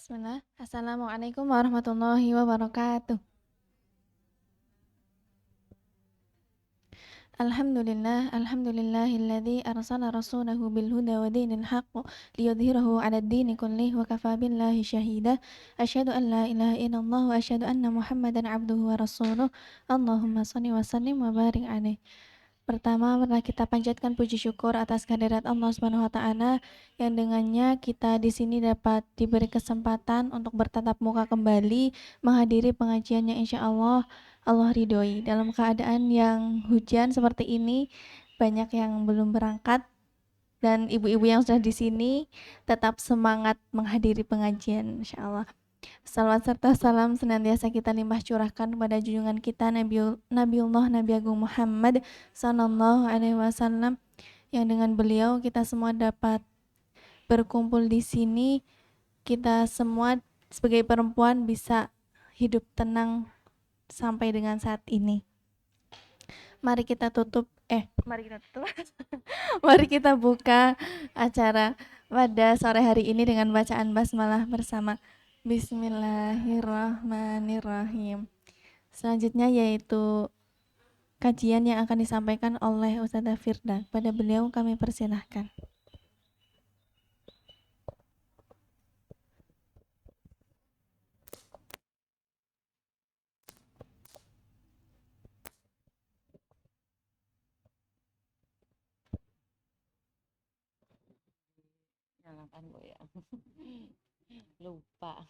Bismillah. Assalamualaikum warahmatullahi wabarakatuh. Alhamdulillahilladzi arsala rasulahu bil huda wa dinil haqq liyudhhirahu 'alad dini kullih wa kafa billahi syahida. Asyhadu an la ilaha illallah wa asyhadu anna Muhammadan 'abduhu wa rasuluh. Allahumma shalli wa sallim wa barik alaihi. Pertama, mari kita panjatkan puji syukur atas kehadirat Allah Subhanahu wa taala yang dengannya kita di sini dapat diberi kesempatan untuk bertatap muka kembali menghadiri pengajiannya insya Allah Allah ridhoi. Dalam keadaan yang hujan seperti ini, banyak yang belum berangkat dan ibu-ibu yang sudah di sini tetap semangat menghadiri pengajian insya Allah. Salawat serta salam senantiasa kita limpah curahkan kepada junjungan kita Nabiullah Nabi Agung Muhammad Sallallahu Alaihi Wasallam yang dengan beliau kita semua dapat berkumpul di sini. Kita semua sebagai perempuan bisa hidup tenang sampai dengan saat ini. Mari kita tutup mari kita buka acara pada sore hari ini dengan bacaan basmalah bersama. Bismillahirrahmanirrahim. Selanjutnya yaitu kajian yang akan disampaikan oleh Ustazah Firda. Pada beliau kami persilahkan. Nyalakan Bu ya. Lupa.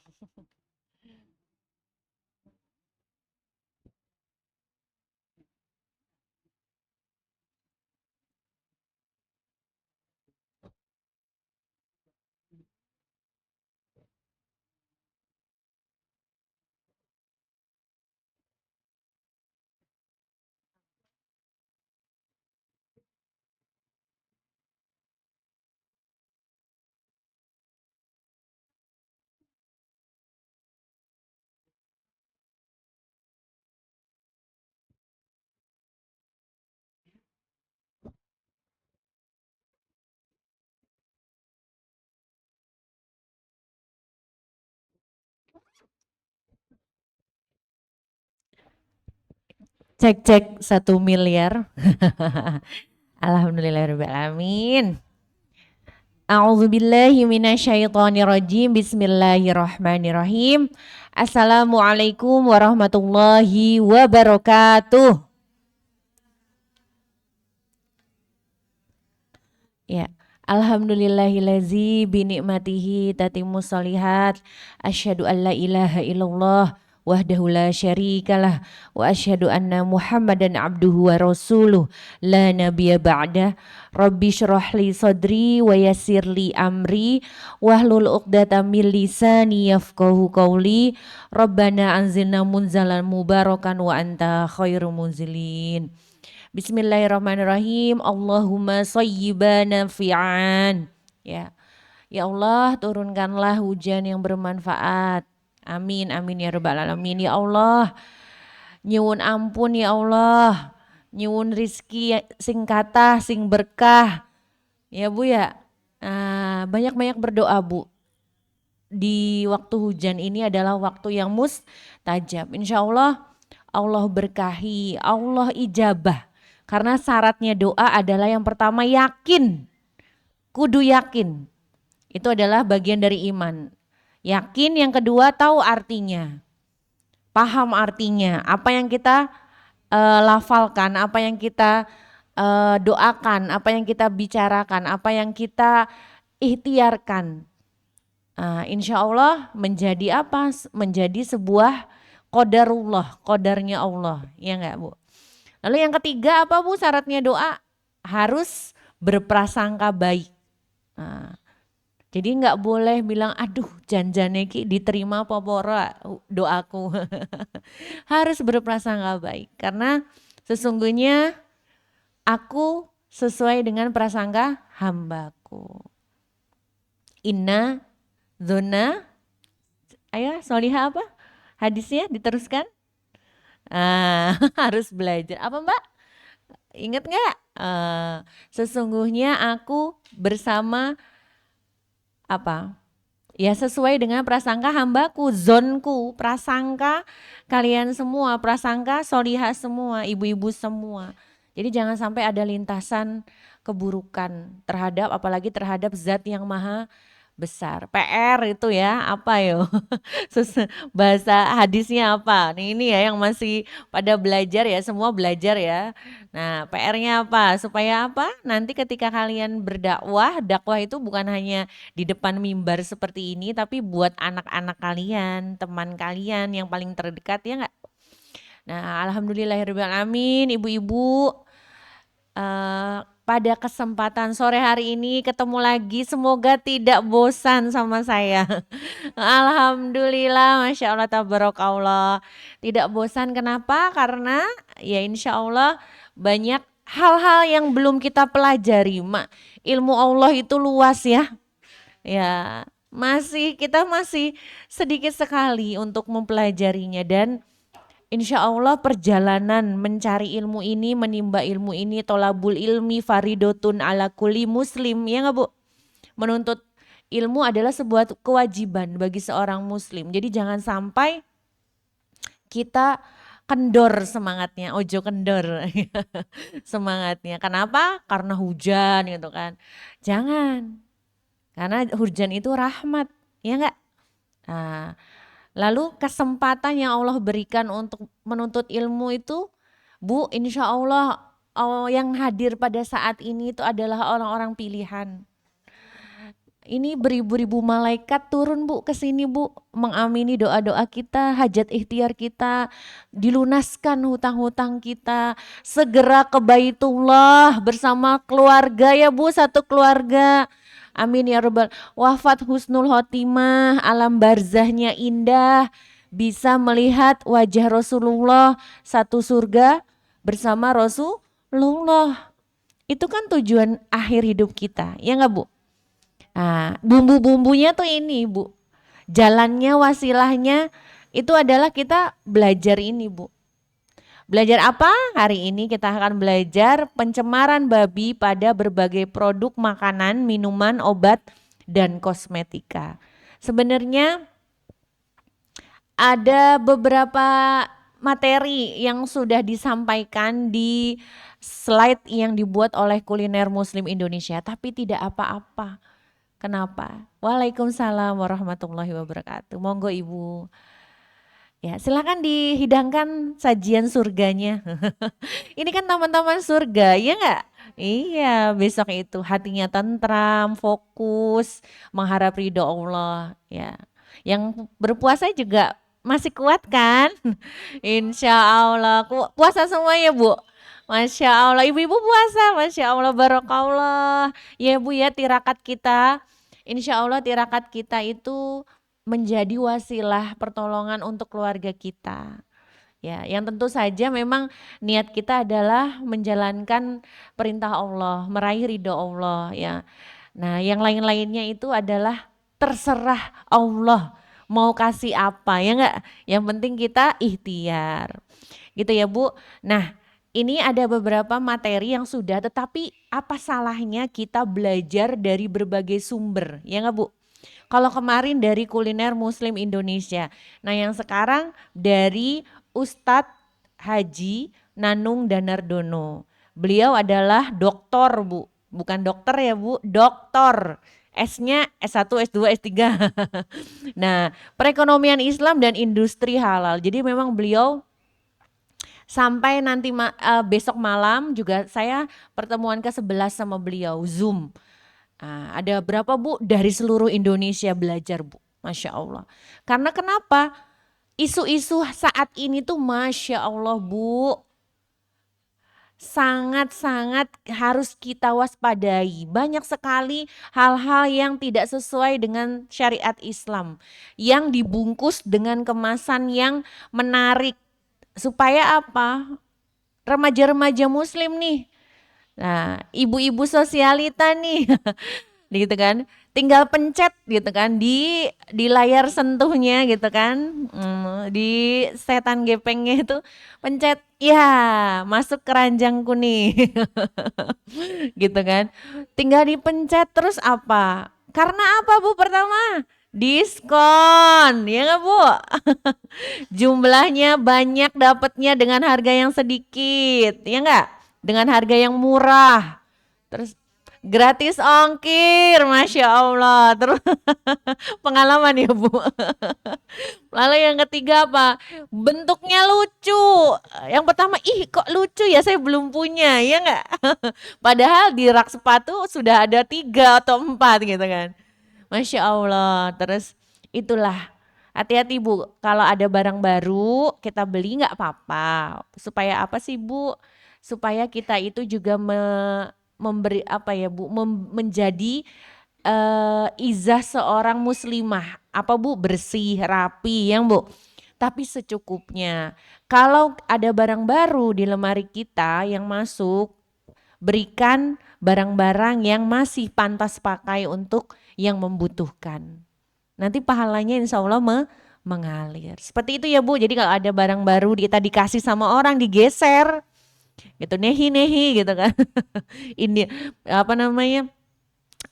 Cek 1 miliar. Alhamdulillahirrahmanirrahim. A'udzubillahi minasyaitonirrajim. Bismillahirrahmanirrahim. Assalamualaikum warahmatullahi wabarakatuh. Ya. Alhamdulillahillazi binikmatihi tatimmus sholihat. Asyhadu an la ilaha illallah wahdahu la syarikalah wa asyhadu anna Muhammadan abduhu wa rasuluh la nabiyya ba'dah. Rabbi syrah li sadri wa yassir li amri wahlul 'uqdatam min lisani yafqahu qawli. Rabbana anzilna munzalan mubarakan wa anta khairul munzilin. Bismillahirrahmanirrahim. Allahumma shayyiban nafi'an. Ya. Ya Allah, turunkanlah hujan yang bermanfaat. Amin amin ya rabbal alamin. Ya Allah, nyuwun ampun ya Allah. Nyuwun rizki sing kathah sing berkah. Ya Bu ya. Banyak-banyak berdoa Bu. Di waktu hujan ini adalah waktu yang mustajab. Insya Allah Allah berkahi, Allah ijabah. Karena syaratnya doa adalah yang pertama yakin, kudu yakin. Itu adalah bagian dari iman. Yakin, yang kedua tahu artinya, paham artinya, apa yang kita lafalkan, apa yang kita doakan, apa yang kita bicarakan, apa yang kita ikhtiarkan. Insya Allah menjadi apa? Menjadi sebuah qadarullah, qadarnya Allah, ya enggak Bu? Lalu yang ketiga apa Bu syaratnya doa? Harus berprasangka baik. Jadi enggak boleh bilang aduh janjane ki diterima apa ora doaku. Harus berprasangka baik karena sesungguhnya aku sesuai dengan prasangka hambaku. Inna zona, ayo solihah apa? Hadisnya diteruskan? Harus belajar. Apa Mbak? Ingat nggak? Sesungguhnya aku bersama apa? Ya sesuai dengan prasangka hambaku, zonku, prasangka kalian semua, prasangka solihah semua, ibu-ibu semua. Jadi jangan sampai ada lintasan keburukan terhadap, apalagi terhadap zat yang maha besar. PR itu ya, apa yo? Bahasa hadisnya apa? Nih ini ya yang masih pada belajar ya, semua belajar ya. Nah, PR-nya apa? Supaya apa? Nanti ketika kalian berdakwah, dakwah itu bukan hanya di depan mimbar seperti ini, tapi buat anak-anak kalian, teman kalian yang paling terdekat ya enggak? Nah, alhamdulillahirabbil alamin, ibu-ibu pada kesempatan sore hari ini ketemu lagi, semoga tidak bosan sama saya. Alhamdulillah, Masya Allah, tabarakallah. Tidak bosan, kenapa? Karena ya insya Allah banyak hal-hal yang belum kita pelajari. Ilmu Allah itu luas ya. Ya, kita masih sedikit sekali untuk mempelajarinya dan insya Allah perjalanan mencari ilmu ini, menimba ilmu ini, tolabul ilmi faridotun ala kulli muslim, ya nggak Bu? Menuntut ilmu adalah sebuah kewajiban bagi seorang muslim. Jadi jangan sampai kita kendor semangatnya, ojo kendor semangatnya. Kenapa? Karena hujan gitu kan. Jangan, karena hujan itu rahmat, ya enggak? Nah, lalu kesempatan yang Allah berikan untuk menuntut ilmu itu, Bu, insya Allah yang hadir pada saat ini itu adalah orang-orang pilihan. Ini beribu-ribu malaikat turun Bu ke sini Bu, mengamini doa-doa kita, hajat ikhtiar kita, dilunaskan hutang-hutang kita, segera ke Baitullah bersama keluarga ya Bu, satu keluarga. Amin ya rabbal. Wafat husnul khotimah, alam barzahnya indah, bisa melihat wajah Rasulullah, satu surga bersama Rasulullah. Itu kan tujuan akhir hidup kita, ya enggak Bu? Nah, bumbu-bumbunya tuh ini Bu, jalannya, wasilahnya itu adalah kita belajar ini Bu. Belajar apa? Hari ini kita akan belajar pencemaran babi pada berbagai produk makanan, minuman, obat, dan kosmetika. Sebenarnya ada beberapa materi yang sudah disampaikan di slide yang dibuat oleh Kuliner Muslim Indonesia, tapi tidak apa-apa. Kenapa? Waalaikumsalam warahmatullahi wabarakatuh. Monggo Ibu. Ya, silakan dihidangkan sajian surganya. Ini kan taman-taman surga, ya enggak? Iya, besok itu hatinya tentram, fokus, mengharap ridho Allah. Ya, yang berpuasa juga masih kuat kan? Insya Allah, puasa semua ya Bu. Masya Allah, ibu-ibu puasa, Masya Allah, barokallah. Ya Bu ya, tirakat kita, insya Allah tirakat kita itu menjadi wasilah pertolongan untuk keluarga kita. Ya, yang tentu saja memang niat kita adalah menjalankan perintah Allah, meraih ridho Allah ya. Nah, yang lain-lainnya itu adalah terserah Allah mau kasih apa ya enggak? Yang penting kita ikhtiar. Gitu ya, Bu. Nah, ini ada beberapa materi yang sudah, tetapi apa salahnya kita belajar dari berbagai sumber, ya enggak Bu? Kalau kemarin dari Kuliner Muslim Indonesia. Nah yang sekarang dari Ustadz Haji Nanung Danardono. Beliau adalah doktor Bu, bukan dokter ya Bu, doktor. S-nya S1, S2, S3. Nah perekonomian Islam dan industri halal. Jadi memang beliau sampai nanti besok malam juga saya pertemuan ke-11 sama beliau, Zoom. Nah, ada berapa Bu? Dari seluruh Indonesia belajar Bu, Masya Allah. Karena kenapa? Isu-isu saat ini tuh Masya Allah Bu, sangat-sangat harus kita waspadai. Banyak sekali hal-hal yang tidak sesuai dengan syariat Islam, yang dibungkus dengan kemasan yang menarik. Supaya apa? Remaja-remaja muslim nih, nah, ibu-ibu sosialita nih, gitu kan, tinggal pencet gitu kan di layar sentuhnya gitu kan, di setan gepengnya itu pencet, ya masuk keranjangku nih, gitu kan, tinggal dipencet terus apa? Karena apa Bu pertama? diskon, ya nggak Bu? Jumlahnya banyak dapatnya dengan harga yang sedikit, ya nggak? Dengan harga yang murah. Terus gratis ongkir, Masya Allah. Terus pengalaman ya Bu. Lalu yang ketiga apa? Bentuknya lucu. Yang pertama, ih kok lucu ya, saya belum punya, ya nggak? Padahal di rak sepatu sudah ada 3 atau 4 gitu kan. Masya Allah. Terus itulah, hati-hati Bu, kalau ada barang baru kita beli nggak apa-apa. Supaya apa sih Bu? Supaya kita itu juga memberi apa ya Bu, menjadi izah seorang muslimah. Apa Bu? Bersih, rapi, yang Bu. Tapi secukupnya. Kalau ada barang baru di lemari kita yang masuk, berikan barang-barang yang masih pantas pakai untuk yang membutuhkan. Nanti pahalanya insya Allah mengalir. Seperti itu ya Bu. Jadi kalau ada barang baru kita dikasih sama orang, digeser gitu, nehi-nehi gitu kan. Ini apa namanya?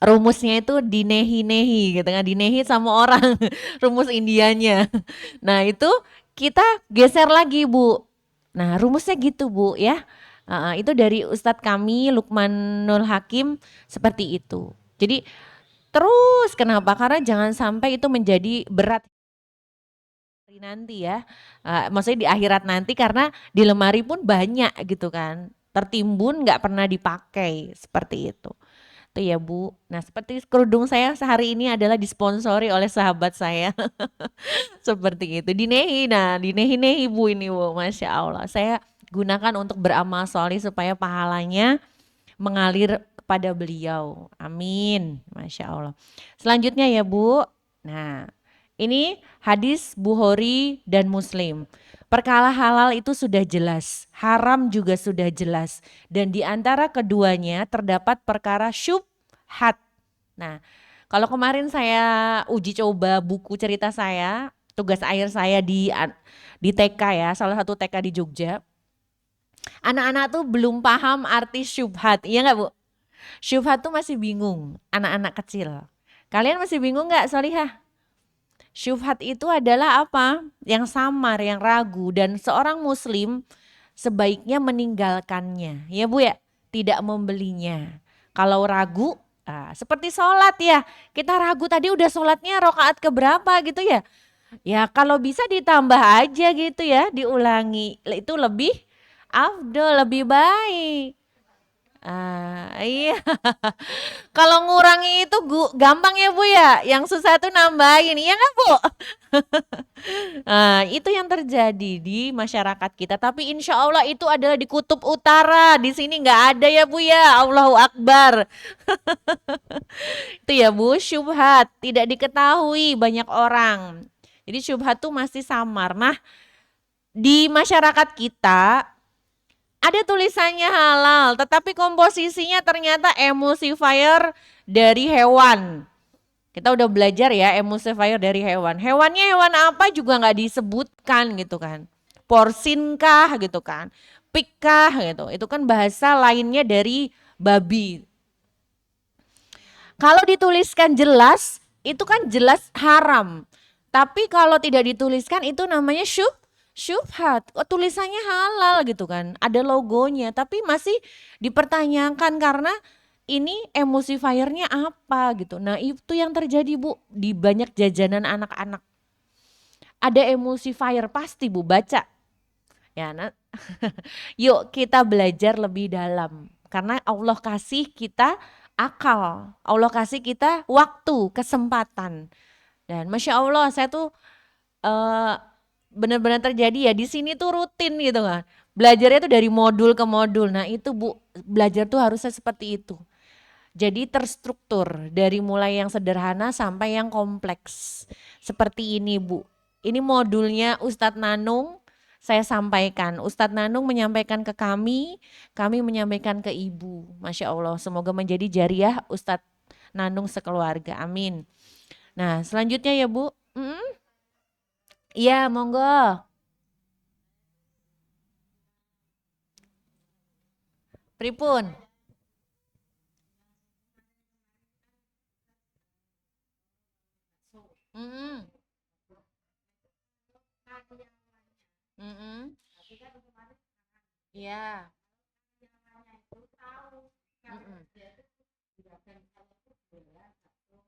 Rumusnya itu dinehi-nehi gitu kan, dinehi sama orang. Rumus Indianya. Nah, itu kita geser lagi Bu. Nah, rumusnya gitu Bu ya. Itu dari Ustadz kami Lukmanul Hakim seperti itu. Jadi terus kenapa? Karena jangan sampai itu menjadi berat nanti ya. Maksudnya di akhirat nanti, karena di lemari pun banyak gitu kan. Tertimbun nggak pernah dipakai seperti itu. Itu ya Bu. Nah, seperti kerudung saya sehari ini adalah disponsori oleh sahabat saya. Seperti itu. Dinehi, nah dinehi-nehi Bu ini Bu. Masya Allah. Saya gunakan untuk beramal soleh supaya pahalanya mengalir kepada beliau. Amin. Masya Allah. Selanjutnya ya Bu. Nah, ini hadis Bukhari dan Muslim. Perkara halal itu sudah jelas, haram juga sudah jelas. Dan di antara keduanya terdapat perkara syubhat. Nah, kalau kemarin saya uji coba buku cerita saya, tugas akhir saya di TK ya, salah satu TK di Jogja. Anak-anak tuh belum paham arti syubhat, iya nggak Bu? Syubhat tuh masih bingung, anak-anak kecil. Kalian masih bingung nggak, Solihah? Syubhat itu adalah apa? Yang samar, yang ragu, dan seorang muslim sebaiknya meninggalkannya. Ya Bu ya, tidak membelinya. Kalau ragu, seperti sholat ya, kita ragu tadi udah sholatnya rokaat keberapa gitu ya. Ya kalau bisa ditambah aja gitu ya, diulangi. Itu lebih afdol, lebih baik. Iya. Kalau ngurangi itu gampang ya Bu ya, yang susah tuh nambahin, iya nggak Bu? Itu yang terjadi di masyarakat kita. Tapi insya Allah itu adalah di kutub utara. Di sini nggak ada ya Bu ya. Allahu Akbar. Itu ya Bu, syubhat tidak diketahui banyak orang. Jadi syubhat tuh masih samar. Nah, di masyarakat kita ada tulisannya halal, tetapi komposisinya ternyata emulsifier dari hewan. Kita udah belajar ya emulsifier dari hewan. Hewannya hewan apa juga nggak disebutkan gitu kan. Porsin kah gitu kan. Pig kah gitu. Itu kan bahasa lainnya dari babi. Kalau dituliskan jelas, itu kan jelas haram. Tapi kalau tidak dituliskan itu namanya syubhat. Oh, tulisannya halal gitu kan. Ada logonya, tapi masih dipertanyakan karena ini emulsifiernya apa gitu. Nah, itu yang terjadi Bu di banyak jajanan anak-anak. Ada emulsifier pasti Bu, baca. Ya, yuk kita belajar lebih dalam. Karena Allah kasih kita akal, Allah kasih kita waktu, kesempatan. Dan Masya Allah saya tuh eh, benar-benar terjadi ya di sini tuh rutin gitu kan. Belajarnya tuh dari modul ke modul. Nah itu Bu, belajar tuh harusnya seperti itu. Jadi terstruktur dari mulai yang sederhana sampai yang kompleks. Seperti ini Bu. Ini modulnya Ustadz Nanung saya sampaikan. Ustadz Nanung menyampaikan ke kami menyampaikan ke Ibu. Masya Allah, semoga menjadi jariah Ustadz Nanung sekeluarga. Amin. Nah selanjutnya ya Bu. Iya monggo. Pripun? Mm-mm. Mm-mm. Iya. Mm-mm.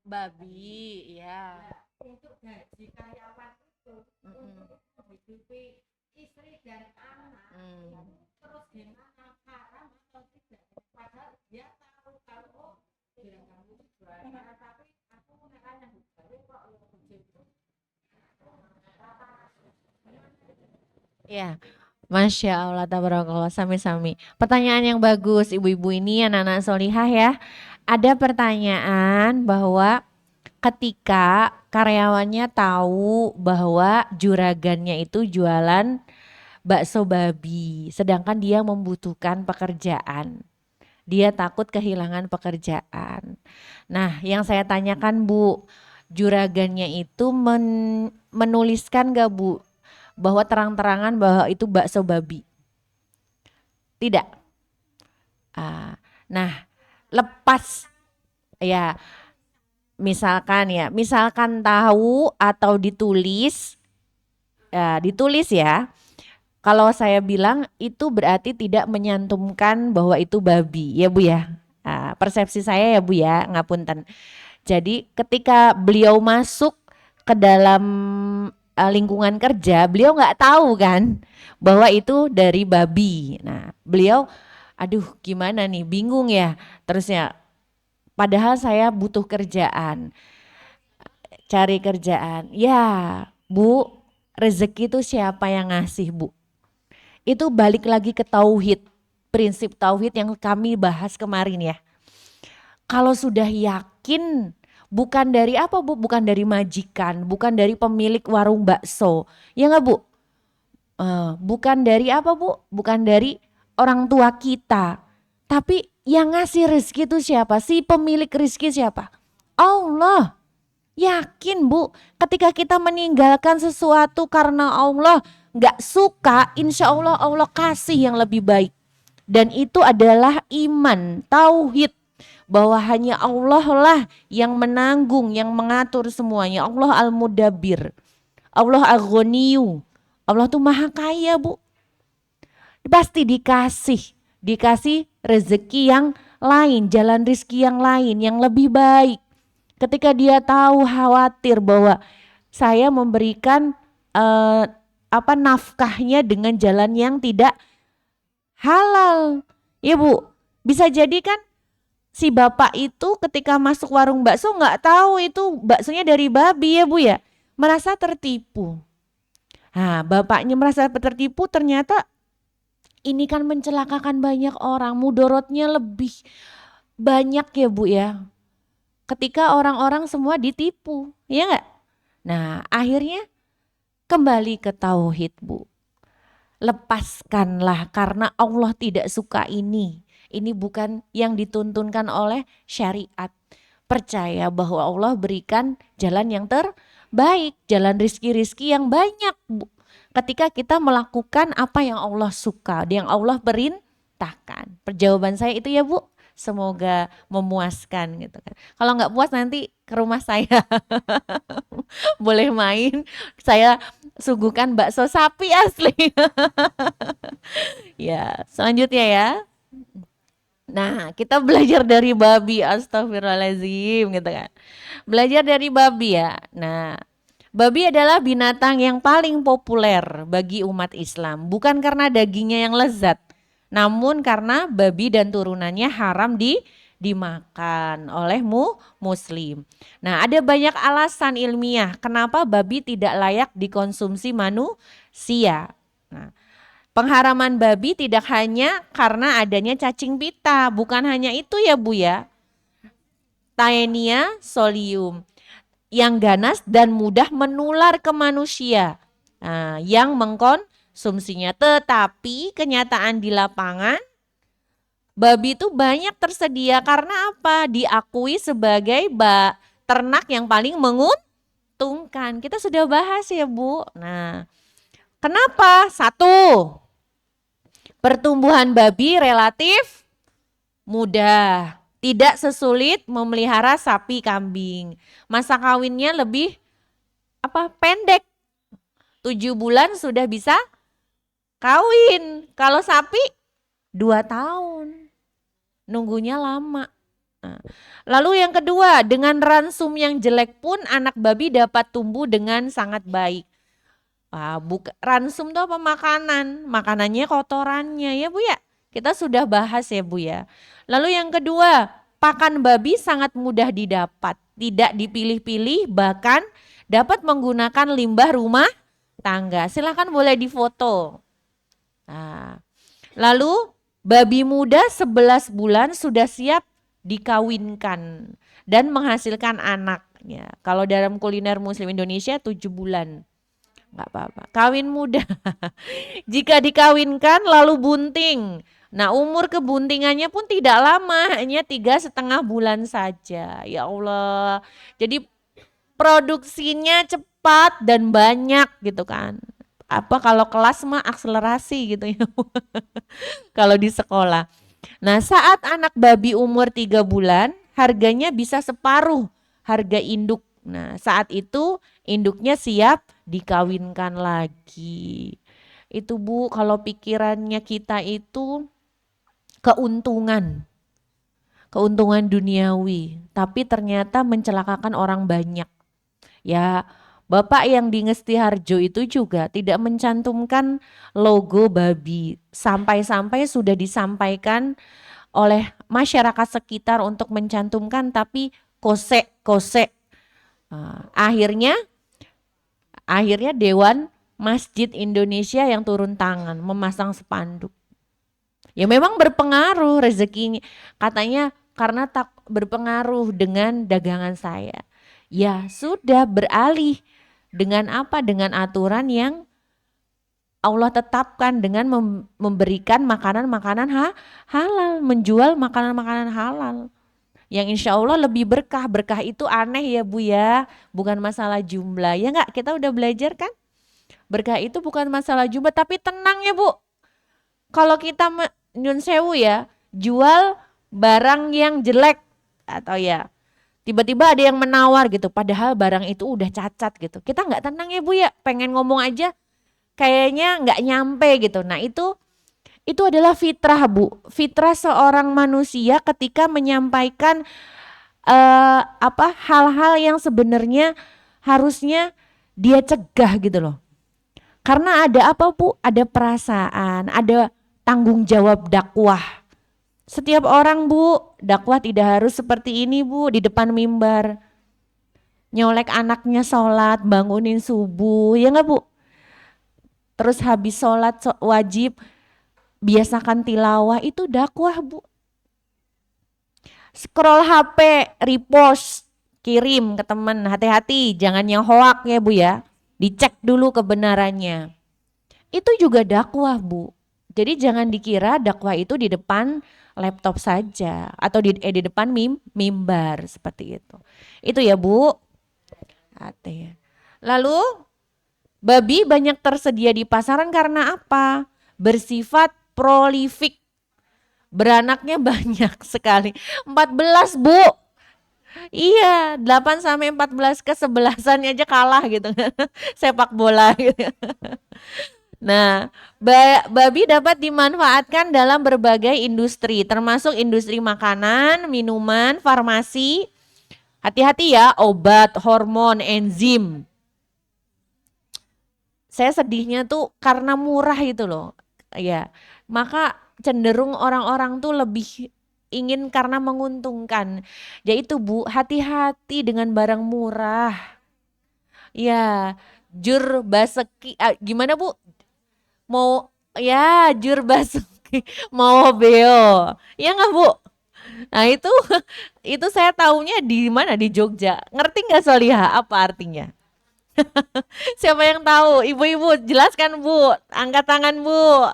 Babi, ya. Ya, Masya Allah, tabarakallah, sami-sami. Pertanyaan yang bagus, ibu-ibu ini anak-anak solihah ya. Ada pertanyaan bahwa ketika karyawannya tahu bahwa juragannya itu jualan bakso babi, sedangkan dia membutuhkan pekerjaan. Dia takut kehilangan pekerjaan. Nah, yang saya tanyakan Bu, juragannya itu menuliskan gak Bu bahwa terang-terangan bahwa itu bakso babi? Tidak. Nah, lepas ya, misalkan tahu atau ditulis, ditulis ya. Kalau saya bilang itu berarti tidak menyantumkan bahwa itu babi, ya Bu ya. Persepsi saya ya Bu ya, ngapunten. Jadi ketika beliau masuk ke dalam lingkungan kerja, beliau nggak tahu kan bahwa itu dari babi. Nah, beliau, aduh gimana nih, bingung ya. Terusnya, padahal saya butuh kerjaan, cari kerjaan. Ya, Bu, rezeki itu siapa yang ngasih Bu? Itu balik lagi ke tauhid, prinsip tauhid yang kami bahas kemarin ya. Kalau sudah yakin bukan dari apa Bu? Bukan dari majikan, bukan dari pemilik warung bakso. Ya enggak Bu? Bukan dari apa Bu? Bukan dari orang tua kita. Tapi yang ngasih rezeki itu siapa? Si pemilik rezeki siapa? Allah. Yakin Bu, ketika kita meninggalkan sesuatu karena Allah gak suka, insya Allah Allah kasih yang lebih baik. Dan itu adalah iman, tauhid, bahwa hanya Allah lah yang menanggung, yang mengatur semuanya. Allah Al-Mudabbir, Allah Al-Ghaniyu, Allah tuh maha kaya Bu. Pasti dikasih rezeki yang lain, jalan rezeki yang lain, yang lebih baik. Ketika dia tahu khawatir bahwa saya memberikan nafkahnya dengan jalan yang tidak halal. Ya Bu, bisa jadi kan si bapak itu ketika masuk warung bakso nggak tahu itu baksonya dari babi ya Bu ya. Merasa tertipu. Nah, bapaknya merasa tertipu, ternyata ini kan mencelakakan banyak orang, mudorotnya lebih banyak ya Bu ya. Ketika orang-orang semua ditipu, ya enggak? Nah, akhirnya kembali ke tauhid Bu. Lepaskanlah karena Allah tidak suka ini. Ini bukan yang dituntunkan oleh syariat. Percaya bahwa Allah berikan jalan yang terbaik, jalan rizki-rizki yang banyak Bu. Ketika kita melakukan apa yang Allah suka, yang Allah perintahkan. Perjawaban saya itu ya Bu. Semoga memuaskan gitu kan. Kalau nggak puas nanti ke rumah saya. Boleh main. Saya suguhkan bakso sapi asli. Ya, selanjutnya ya. Nah, kita belajar dari babi, astagfirullahaladzim gitu kan. Belajar dari babi ya. Nah, babi adalah binatang yang paling populer bagi umat Islam. Bukan karena dagingnya yang lezat, namun karena babi dan turunannya haram dimakan oleh muslim. Nah, ada banyak alasan ilmiah kenapa babi tidak layak dikonsumsi manusia. Nah, pengharaman babi tidak hanya karena adanya cacing pita, bukan hanya itu ya Bu ya. Taenia solium yang ganas dan mudah menular ke manusia. Nah, yang mengkonsumsinya, tetapi kenyataan di lapangan babi itu banyak tersedia karena apa? Diakui sebagai ternak yang paling menguntungkan. Kita sudah bahas ya Bu. Nah, kenapa? Satu, pertumbuhan babi relatif mudah. Tidak sesulit memelihara sapi kambing. Masa kawinnya lebih pendek. 7 bulan sudah bisa kawin. Kalau sapi 2 tahun. Nunggunya lama. Nah, lalu yang kedua, dengan ransum yang jelek pun anak babi dapat tumbuh dengan sangat baik. Ransum itu apa? Makanan. Makanannya kotorannya ya Bu ya. Kita sudah bahas ya Bu ya. Lalu yang kedua, pakan babi sangat mudah didapat. Tidak dipilih-pilih, bahkan dapat menggunakan limbah rumah tangga. Silahkan boleh difoto. Nah, lalu babi muda 11 bulan sudah siap dikawinkan dan menghasilkan anaknya. Kalau dalam kuliner Muslim Indonesia 7 bulan. Enggak apa-apa. Kawin muda. Jika dikawinkan lalu bunting. Nah, umur kebuntingannya pun tidak lama, hanya 3,5 bulan saja. Ya Allah. Jadi produksinya cepat dan banyak gitu kan. Apa kalau kelas mah akselerasi gitu ya. Kalau di sekolah. Nah, saat anak babi umur 3 bulan, harganya bisa separuh harga induk. Nah, saat itu induknya siap dikawinkan lagi. Itu Bu, kalau pikirannya kita itu keuntungan. Keuntungan duniawi, tapi ternyata mencelakakan orang banyak. Ya, Bapak yang di Ngesti Harjo itu juga tidak mencantumkan logo babi. Sampai-sampai sudah disampaikan oleh masyarakat sekitar untuk mencantumkan, tapi kosek. Akhirnya Dewan Masjid Indonesia yang turun tangan memasang spanduk. Ya memang berpengaruh rezekinya. Katanya karena tak berpengaruh dengan dagangan saya. Ya sudah beralih dengan apa? Dengan aturan yang Allah tetapkan dengan memberikan makanan-makanan halal, menjual makanan-makanan halal. Yang insya Allah lebih berkah. Berkah itu aneh ya Bu ya, bukan masalah jumlah. Ya enggak, kita udah belajar kan? Berkah itu bukan masalah jumlah, tapi tenang ya Bu. Kalau kita nyun sewu ya, jual barang yang jelek atau ya tiba-tiba ada yang menawar gitu, padahal barang itu udah cacat gitu. Kita nggak tenang ya Bu ya, pengen ngomong aja kayaknya nggak nyampe gitu. Nah itu adalah fitrah Bu, fitrah seorang manusia ketika menyampaikan hal-hal yang sebenarnya harusnya dia cegah gitu loh. Karena ada apa Bu? Ada perasaan, ada tanggung jawab dakwah. Setiap orang Bu, dakwah tidak harus seperti ini Bu, di depan mimbar. Nyolek anaknya sholat, bangunin subuh, ya enggak Bu? Terus habis sholat wajib, biasakan tilawah, itu dakwah Bu. Scroll HP, repost, kirim ke teman, hati-hati jangan yang hoak ya Bu ya. Dicek dulu kebenarannya. Itu juga dakwah Bu. Jadi jangan dikira dakwah itu di depan laptop saja atau di depan mimbar seperti itu. Itu ya Bu. Lalu babi banyak tersedia di pasaran karena apa? Bersifat prolifik. Beranaknya banyak sekali. 14 Bu. Iya, 8 sampai 14 ke-11-an aja kalah gitu kan. Sepak bola gitu. Nah, babi dapat dimanfaatkan dalam berbagai industri, termasuk industri makanan, minuman, farmasi. Hati-hati ya, obat, hormon, enzim. Saya sedihnya tuh karena murah itu loh. Ya, maka cenderung orang-orang tuh lebih ingin karena menguntungkan. Yaitu Bu, hati-hati dengan barang murah. Ya, jur baseki, gimana Bu? Mau ya jur basuki mau beo. Ya nggak Bu? Nah itu saya taunya di mana, di Jogja. Ngerti nggak Solihah apa artinya? Siapa yang tahu? Ibu-ibu jelaskan Bu, angkat tangan Bu.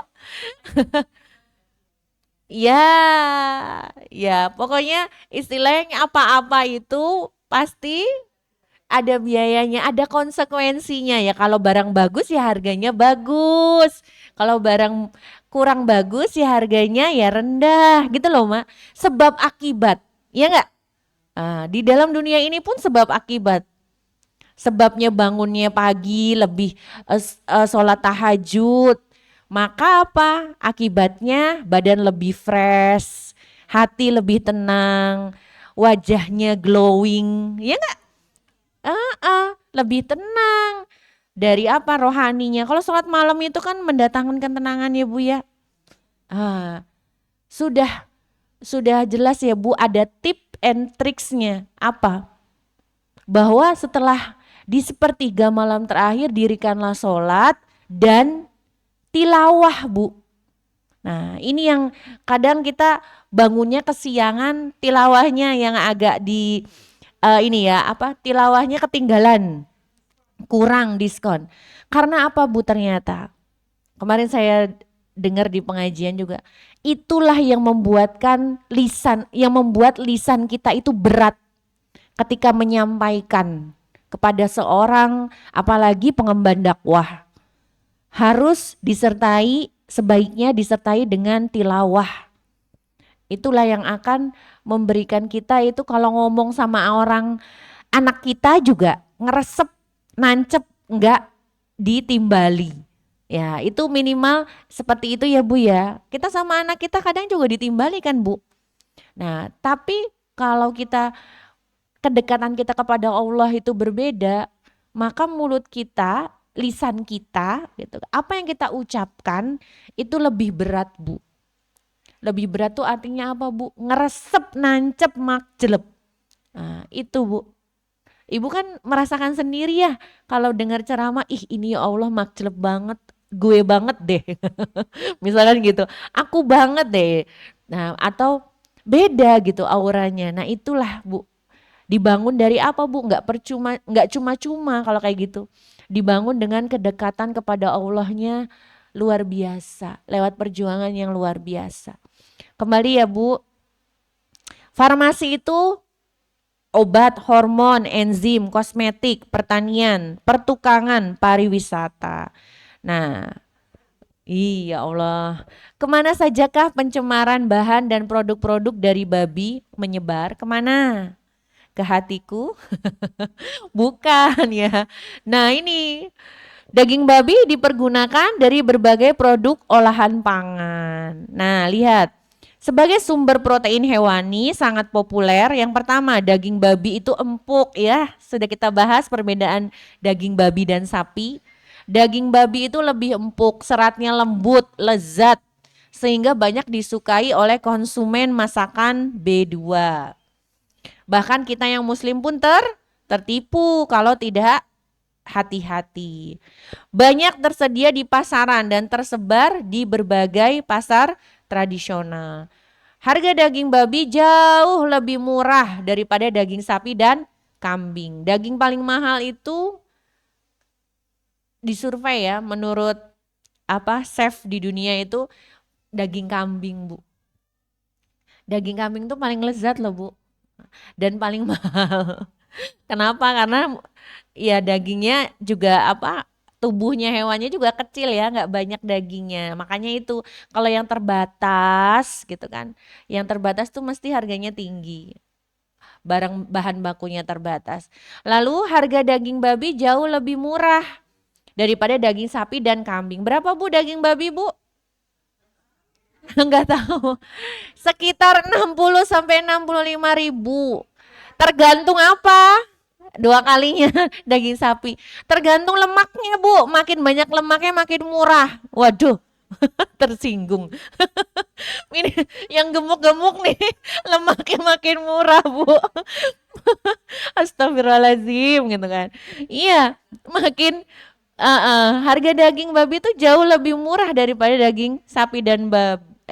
Ya, ya pokoknya istilahnya apa-apa itu pasti ada biayanya, ada konsekuensinya ya. Kalau barang bagus ya harganya bagus. Kalau barang kurang bagus ya harganya ya rendah gitu loh Mak. Sebab akibat, ya enggak? Di dalam dunia ini pun sebab akibat. sebabnya bangunnya pagi, lebih sholat tahajud. Maka apa? Akibatnya badan lebih fresh, hati lebih tenang, wajahnya glowing, ya nggak? Lebih tenang. Dari apa? Rohaninya. Kalau sholat malam itu kan mendatangkan ketenangan ya Bu ya. Ah, sudah jelas ya Bu, ada tip and tricksnya. Apa? Bahwa setelah di sepertiga malam terakhir dirikanlah sholat dan tilawah Bu. Nah ini yang kadang kita bangunnya kesiangan, tilawahnya yang agak di ini ya apa, tilawahnya ketinggalan, kurang diskon. Karena apa Bu ternyata? Kemarin saya dengar di pengajian juga, itulah yang membuat lisan kita itu berat ketika menyampaikan kepada seorang, apalagi pengemban dakwah. Harus sebaiknya disertai dengan tilawah. Itulah yang akan memberikan kita itu kalau ngomong sama orang, anak kita juga ngeresep, nancep, enggak ditimbali. Ya itu minimal seperti itu ya Bu ya. Kita sama anak kita kadang juga ditimbali kan Bu. Nah tapi kalau kedekatan kita kepada Allah itu berbeda, maka mulut kita, lisan kita gitu, apa yang kita ucapkan itu lebih berat Bu. Lebih berat tuh artinya apa Bu? Ngeresep, nancep, makjelep. Nah itu Bu. Ibu kan merasakan sendiri ya kalau dengar ceramah, ih ini ya Allah makjelep banget, gue banget deh. Misalkan gitu, aku banget deh. Nah atau beda gitu auranya. Nah itulah Bu. Dibangun dari apa Bu? Nggak cuma-cuma kalau kayak gitu. Dibangun dengan kedekatan kepada Allahnya luar biasa, lewat perjuangan yang luar biasa. Kembali ya Bu, farmasi itu obat, hormon, enzim, kosmetik, pertanian, pertukangan, pariwisata. Nah, iya Allah, kemana sajakah pencemaran bahan dan produk-produk dari babi menyebar? Kemana? Ke hatiku? Bukan ya. Nah ini, daging babi dipergunakan dari berbagai produk olahan pangan. Nah lihat, sebagai sumber protein hewani sangat populer. Yang pertama, daging babi itu empuk ya. Sudah kita bahas perbedaan daging babi dan sapi. Daging babi itu lebih empuk, seratnya lembut, lezat, sehingga banyak disukai oleh konsumen masakan B2. Bahkan kita yang muslim pun tertipu kalau tidak hati-hati. Banyak tersedia di pasaran dan tersebar di berbagai pasar tradisional. Harga daging babi jauh lebih murah daripada daging sapi dan kambing. Daging paling mahal itu disurvei ya, menurut chef di dunia itu daging kambing Bu. Daging kambing itu paling lezat loh Bu, dan paling mahal. Kenapa? Karena ya dagingnya juga tubuhnya hewannya juga kecil ya, nggak banyak dagingnya. Makanya itu kalau yang terbatas gitu kan, yang terbatas tuh mesti harganya tinggi. Bahan bakunya terbatas. Lalu harga daging babi jauh lebih murah daripada daging sapi dan kambing. Berapa Bu daging babi Bu? Enggak tahu. Sekitar 60 sampai 65 ribu. Tergantung apa? Dua kalinya daging sapi. Tergantung lemaknya Bu, makin banyak lemaknya makin murah. Waduh, tersinggung. Ini yang gemuk-gemuk nih lemaknya makin murah Bu. Astagfirullahaladzim gitu kan. Iya, makin harga daging babi itu jauh lebih murah daripada daging sapi dan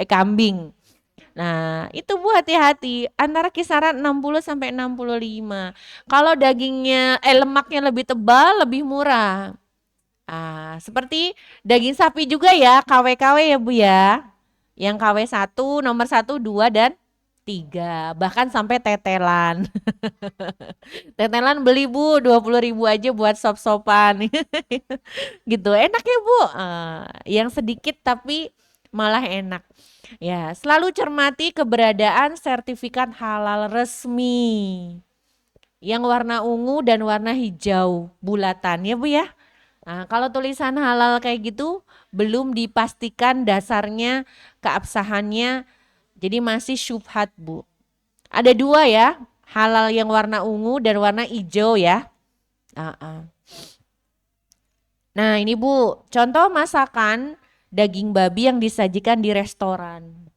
kambing. Nah, itu Bu hati-hati antara kisaran 60 sampai 65. Kalau lemaknya lebih tebal, lebih murah. Seperti daging sapi juga ya, KW-KW ya Bu ya. Yang KW 1, nomor 1, 2 dan 3, bahkan sampai tetelan. Tetelan beli Bu 20.000 aja buat sop-sopan. Gitu. Enak ya Bu. Yang sedikit tapi malah enak. Ya, selalu cermati keberadaan sertifikat halal resmi. Yang warna ungu dan warna hijau bulatan ya Bu ya. Nah, kalau tulisan halal kayak gitu belum dipastikan dasarnya, keabsahannya, jadi masih syubhat Bu. Ada dua ya, halal yang warna ungu dan warna hijau ya. Nah ini Bu, contoh masakan daging babi yang disajikan di restoran.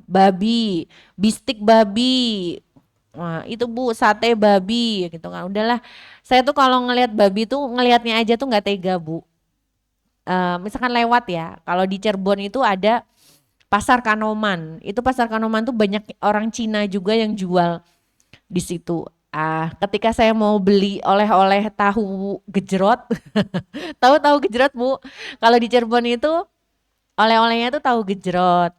Babi, bistik babi, wah itu Bu sate babi gitu kan. Udahlah, saya tuh kalau ngelihat babi tuh ngelihatnya aja tuh nggak tega Bu. Misalkan lewat ya, kalau di Cirebon itu ada pasar Kanoman. Itu pasar Kanoman tuh banyak orang Cina juga yang jual di situ. Ketika saya mau beli oleh-oleh tahu gejrot, tahu gejrot Bu. Kalau di Cirebon itu oleh-olehnya tuh tahu gejrot.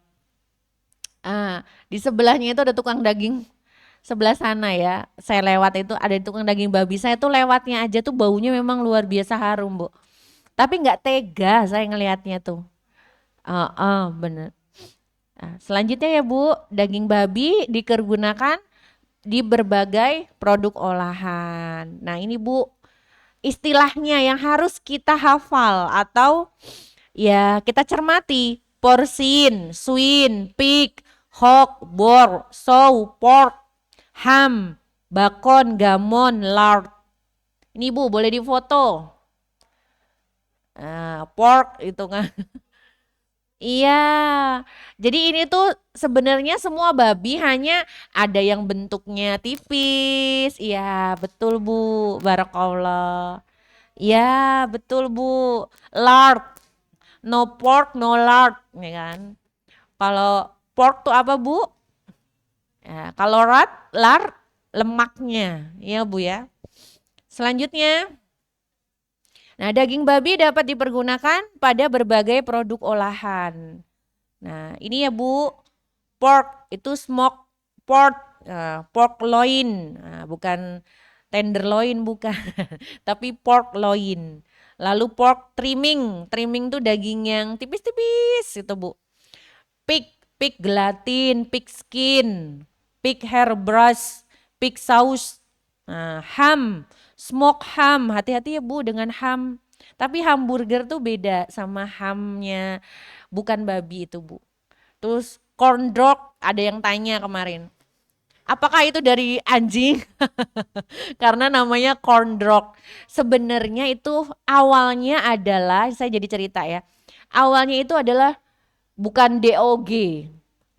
Di sebelahnya itu ada tukang daging sebelah sana ya. Saya lewat itu ada tukang daging babi. Saya tuh lewatnya aja tuh baunya memang luar biasa harum Bu. Tapi nggak tega saya ngelihatnya tuh. Bener. Selanjutnya ya Bu, daging babi dipergunakan di berbagai produk olahan. Nah ini Bu, istilahnya yang harus kita hafal atau ya kita cermati. Porsin, swin, pig, hog, boar, sow, pork, ham, bakon, gamon, lard. Ini Bu boleh difoto. Pork itu kan. Iya, jadi ini tuh sebenarnya semua babi hanya ada yang bentuknya tipis. Iya, betul Bu, barakallah. Iya, betul Bu. Lard, no pork, no lard, ya kan? Kalau pork tuh apa Bu? Ya, kalau lard lemaknya, ya Bu ya. Selanjutnya, nah daging babi dapat dipergunakan pada berbagai produk olahan. Nah ini ya Bu, pork itu smoke pork, pork loin, bukan tenderloin bukan, tapi pork loin. Lalu pork trimming, trimming tuh daging yang tipis-tipis itu Bu. Pig, pig gelatin, pig skin, pig hairbrush, pig sauce. Ham, smoke ham, hati-hati ya Bu dengan ham. Tapi hamburger tuh beda sama hamnya bukan babi itu Bu. Terus corn dog ada yang tanya kemarin. Apakah itu dari anjing? Karena namanya corn dog. Sebenarnya itu awalnya adalah, saya jadi cerita ya. Awalnya itu adalah bukan DOG,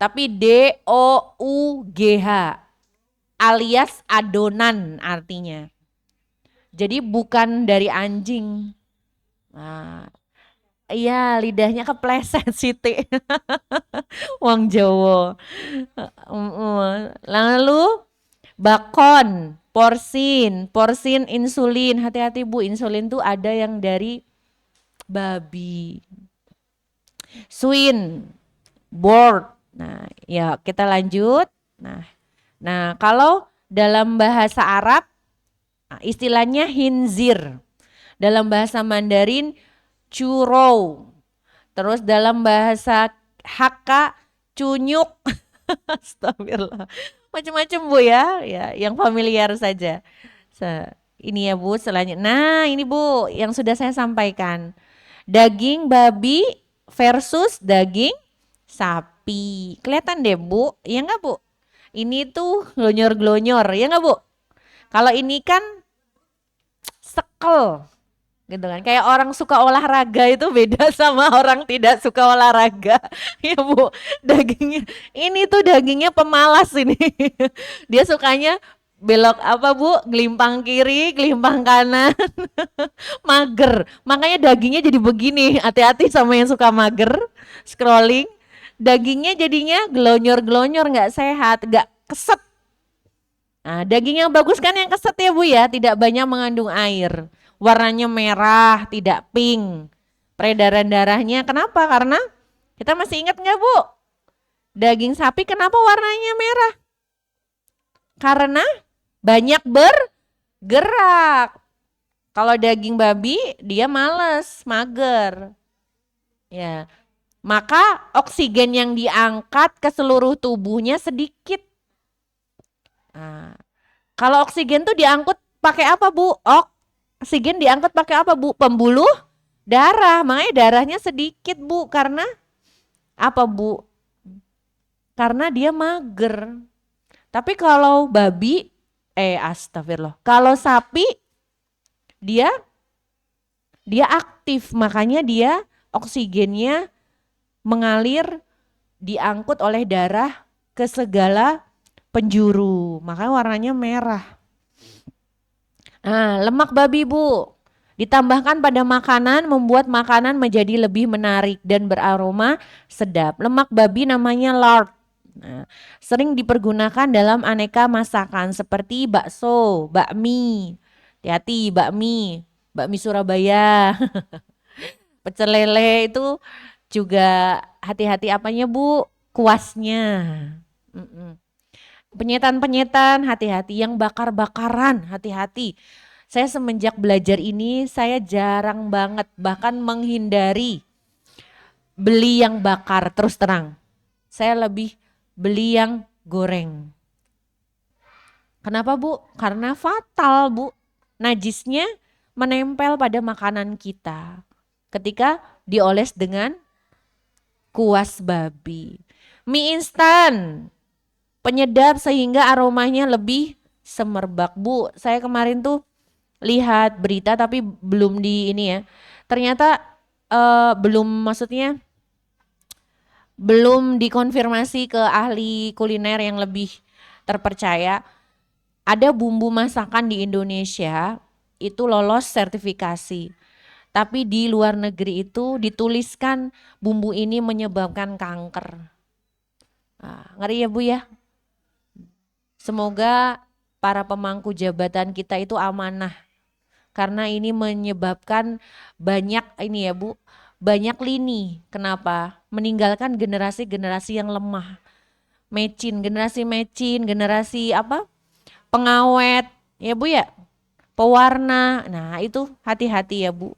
tapi DOUGH alias adonan artinya. Jadi bukan dari anjing. Nah, iya lidahnya kepleset Siti. Wong Jawa. Lalu bakon, porsin, porsin insulin. Hati-hati Bu, insulin tuh ada yang dari babi. Swin, board. Nah, ya kita lanjut. Nah, kalau dalam bahasa Arab istilahnya hinzir. Dalam bahasa Mandarin churro. Terus dalam bahasa Hakka cunyuk. Astagfirullah. Macam-macam Bu ya, yang familiar saja. Ini ya Bu, selanjutnya. Nah, ini Bu yang sudah saya sampaikan. Daging babi versus daging sapi. Kelihatan deh Bu, ya enggak Bu? Ini tuh glonyor-glonyor, ya enggak Bu? Kalau ini kan sekel gitu kan. Kayak orang suka olahraga itu beda sama orang tidak suka olahraga. Ya Bu, dagingnya ini tuh dagingnya pemalas ini. Dia sukanya belok apa Bu? Gelimpang kiri, gelimpang kanan. Mager. Makanya dagingnya jadi begini. Hati-hati sama yang suka mager, scrolling. Dagingnya jadinya glonyor-glonyor nggak sehat, nggak keset. Nah, daging yang bagus kan yang keset ya Bu ya, tidak banyak mengandung air. Warnanya merah, tidak pink. Peredaran darahnya kenapa? Karena kita masih ingat nggak Bu? Daging sapi kenapa warnanya merah? Karena banyak bergerak. Kalau daging babi dia males, mager. Ya. Maka oksigen yang diangkat ke seluruh tubuhnya sedikit. Nah, Kalau oksigen tuh diangkut pakai apa, Bu? Oksigen diangkut pakai apa, Bu? Pembuluh darah. Makanya darahnya sedikit, Bu. Karena apa, Bu? Karena dia mager. Tapi kalau babi, astagfirullah. Kalau sapi, dia dia aktif, makanya dia oksigennya mengalir, diangkut oleh darah ke segala penjuru. Makanya warnanya merah. Nah, lemak babi, Bu, ditambahkan pada makanan membuat makanan menjadi lebih menarik dan beraroma sedap. Lemak babi namanya lard. Nah, sering dipergunakan dalam aneka masakan seperti bakso, bakmi. Hati-hati, bakmi Surabaya. Pecel lele itu juga hati-hati apanya, Bu? Kuasnya. Mm-mm. Penyetan-penyetan hati-hati, yang bakar-bakaran hati-hati. Saya semenjak belajar ini saya jarang banget bahkan menghindari beli yang bakar, terus terang. Saya lebih beli yang goreng. Kenapa, Bu? Karena fatal, Bu. Najisnya menempel pada makanan kita ketika dioles dengan kuas babi. Mie instan, penyedap sehingga aromanya lebih semerbak. Bu, saya kemarin tuh lihat berita tapi belum di ini ya. Ternyata belum, maksudnya belum dikonfirmasi ke ahli kuliner yang lebih terpercaya. Ada bumbu masakan di Indonesia itu lolos sertifikasi. Tapi di luar negeri itu dituliskan bumbu ini menyebabkan kanker. Nah, ngeri ya, Bu ya. Semoga para pemangku jabatan kita itu amanah. Karena ini menyebabkan banyak ini ya, Bu, banyak lini. Kenapa? Meninggalkan generasi-generasi yang lemah. Generasi generasi apa? Pengawet, ya Bu ya. Pewarna. Nah, itu hati-hati ya, Bu.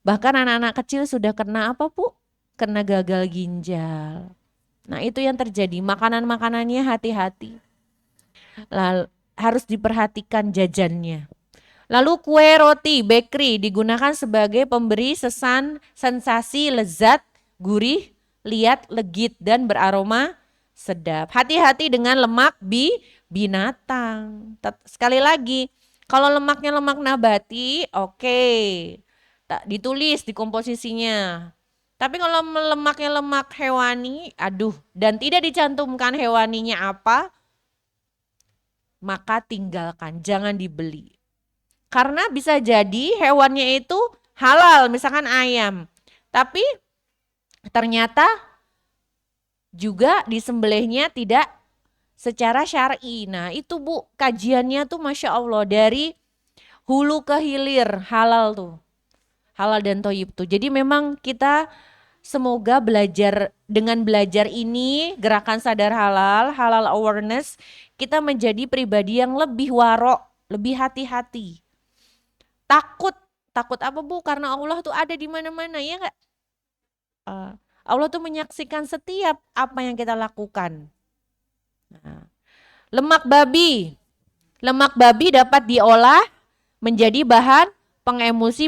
Bahkan anak-anak kecil sudah kena apa, Bu? Kena gagal ginjal. Nah, itu yang terjadi. Makanan-makanannya hati-hati. Lalu harus diperhatikan jajannya. Lalu kue roti bakery digunakan sebagai pemberi sensasi lezat, gurih, liat, legit, dan beraroma sedap. Hati-hati dengan lemak binatang. Sekali lagi, kalau lemaknya lemak nabati, oke. Ditulis di komposisinya. Tapi kalau lemaknya lemak hewani, aduh, dan tidak dicantumkan hewaninya apa, maka tinggalkan, jangan dibeli. Karena bisa jadi hewannya itu halal, misalkan ayam. Tapi ternyata juga disembelihnya tidak secara syar'i. Nah itu, Bu, kajiannya tuh Masya Allah dari hulu ke hilir halal tuh. Halal dan thayyib tuh. Jadi memang kita semoga dengan belajar ini, gerakan sadar halal, halal awareness, kita menjadi pribadi yang lebih warok, lebih hati-hati. Takut apa, Bu? Karena Allah tuh ada di mana-mana, ya enggak? Allah tuh menyaksikan setiap apa yang kita lakukan. Nah, lemak babi dapat diolah menjadi bahan pengemulsi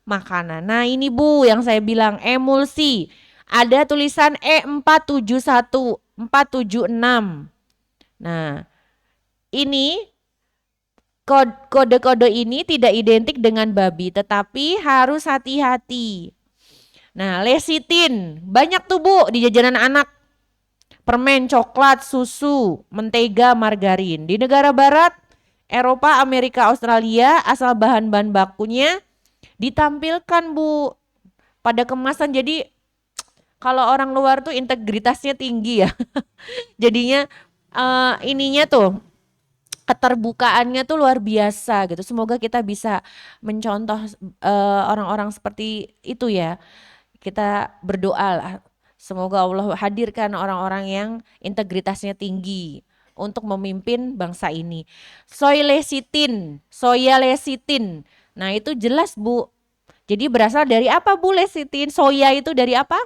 makanan. Nah ini, Bu, yang saya bilang emulsi. Ada tulisan E471, 476. Nah ini kode-kode ini tidak identik dengan babi, tetapi harus hati-hati. Nah, lecitin, banyak tuh, Bu, di jajanan anak. Permen, coklat, susu, mentega, margarin. Di negara barat, Eropa, Amerika, Australia, asal bahan-bahan bakunya ditampilkan, Bu, pada kemasan. Jadi kalau orang luar tuh integritasnya tinggi ya. Jadinya ininya tuh keterbukaannya tuh luar biasa gitu. Semoga kita bisa mencontoh orang-orang seperti itu ya. Kita berdoa lah. Semoga Allah hadirkan orang-orang yang integritasnya tinggi untuk memimpin bangsa ini. Soya lecitin. Nah itu jelas, Bu. Jadi berasal dari apa, Bu, lecitin? Soya itu dari apa?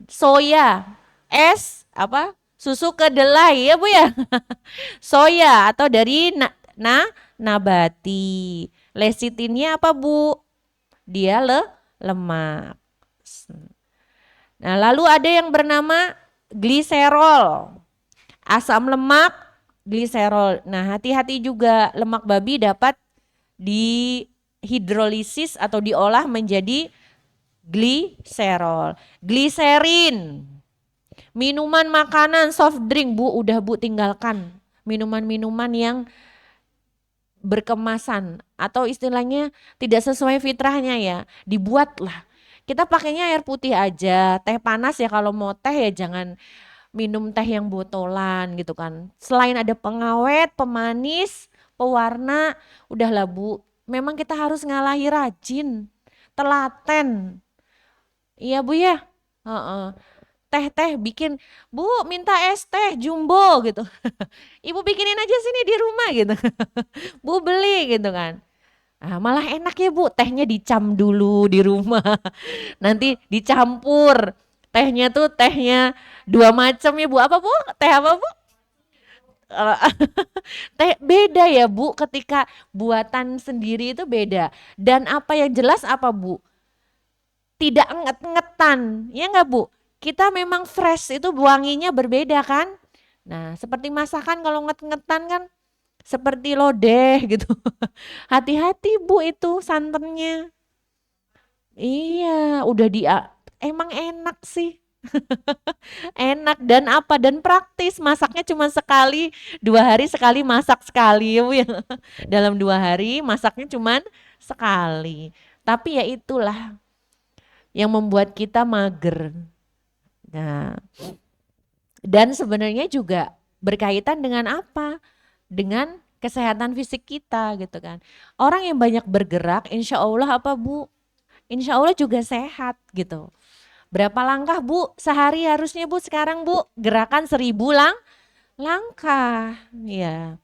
Soya. susu kedelai ya Bu ya. Soya atau dari nabati. Lecitinnya apa Bu? Dia lemak. Nah, lalu ada yang bernama gliserol. Asam lemak, gliserol. Nah, hati-hati juga lemak babi dapat dihidrolisis atau diolah menjadi gliserol. Gliserin. Minuman, makanan, soft drink Bu, udah Bu tinggalkan. Minuman-minuman yang berkemasan atau istilahnya tidak sesuai fitrahnya ya, dibuatlah. Kita pakainya air putih aja, teh panas ya kalau mau teh ya jangan minum teh yang botolan gitu kan. Selain ada pengawet, pemanis, pewarna, udahlah Bu, memang kita harus ngalahi rajin, telaten. Iya Bu ya, heeh. Teh-teh bikin, Bu minta es teh jumbo gitu. Ibu bikinin aja sini di rumah gitu. Bu beli gitu kan. Ah, malah enak ya Bu, tehnya dicam dulu di rumah. Nanti dicampur. Tehnya tuh tehnya dua macam ya Bu. Apa Bu? Teh apa Bu? Eh, Teh beda ya Bu, ketika buatan sendiri itu beda. Dan apa yang jelas apa Bu? Tidak enget-engetan, ya enggak Bu? Kita memang fresh itu wanginya berbeda kan? Nah, seperti masakan kalau nget-ngetan kan seperti lodeh gitu. Hati-hati Bu itu santannya. Iya, udah emang enak sih. Enak dan apa dan praktis, masaknya cuma sekali, 2 hari sekali masak sekali ya Bu ya. Dalam 2 hari masaknya cuma sekali. Tapi ya itulah yang membuat kita mager. Nah, dan sebenarnya juga berkaitan dengan apa? Dengan kesehatan fisik kita gitu kan. Orang yang banyak bergerak insya Allah apa Bu? Insya Allah juga sehat gitu. Berapa langkah Bu sehari harusnya Bu sekarang Bu? Gerakan 1000 langkah. Ya.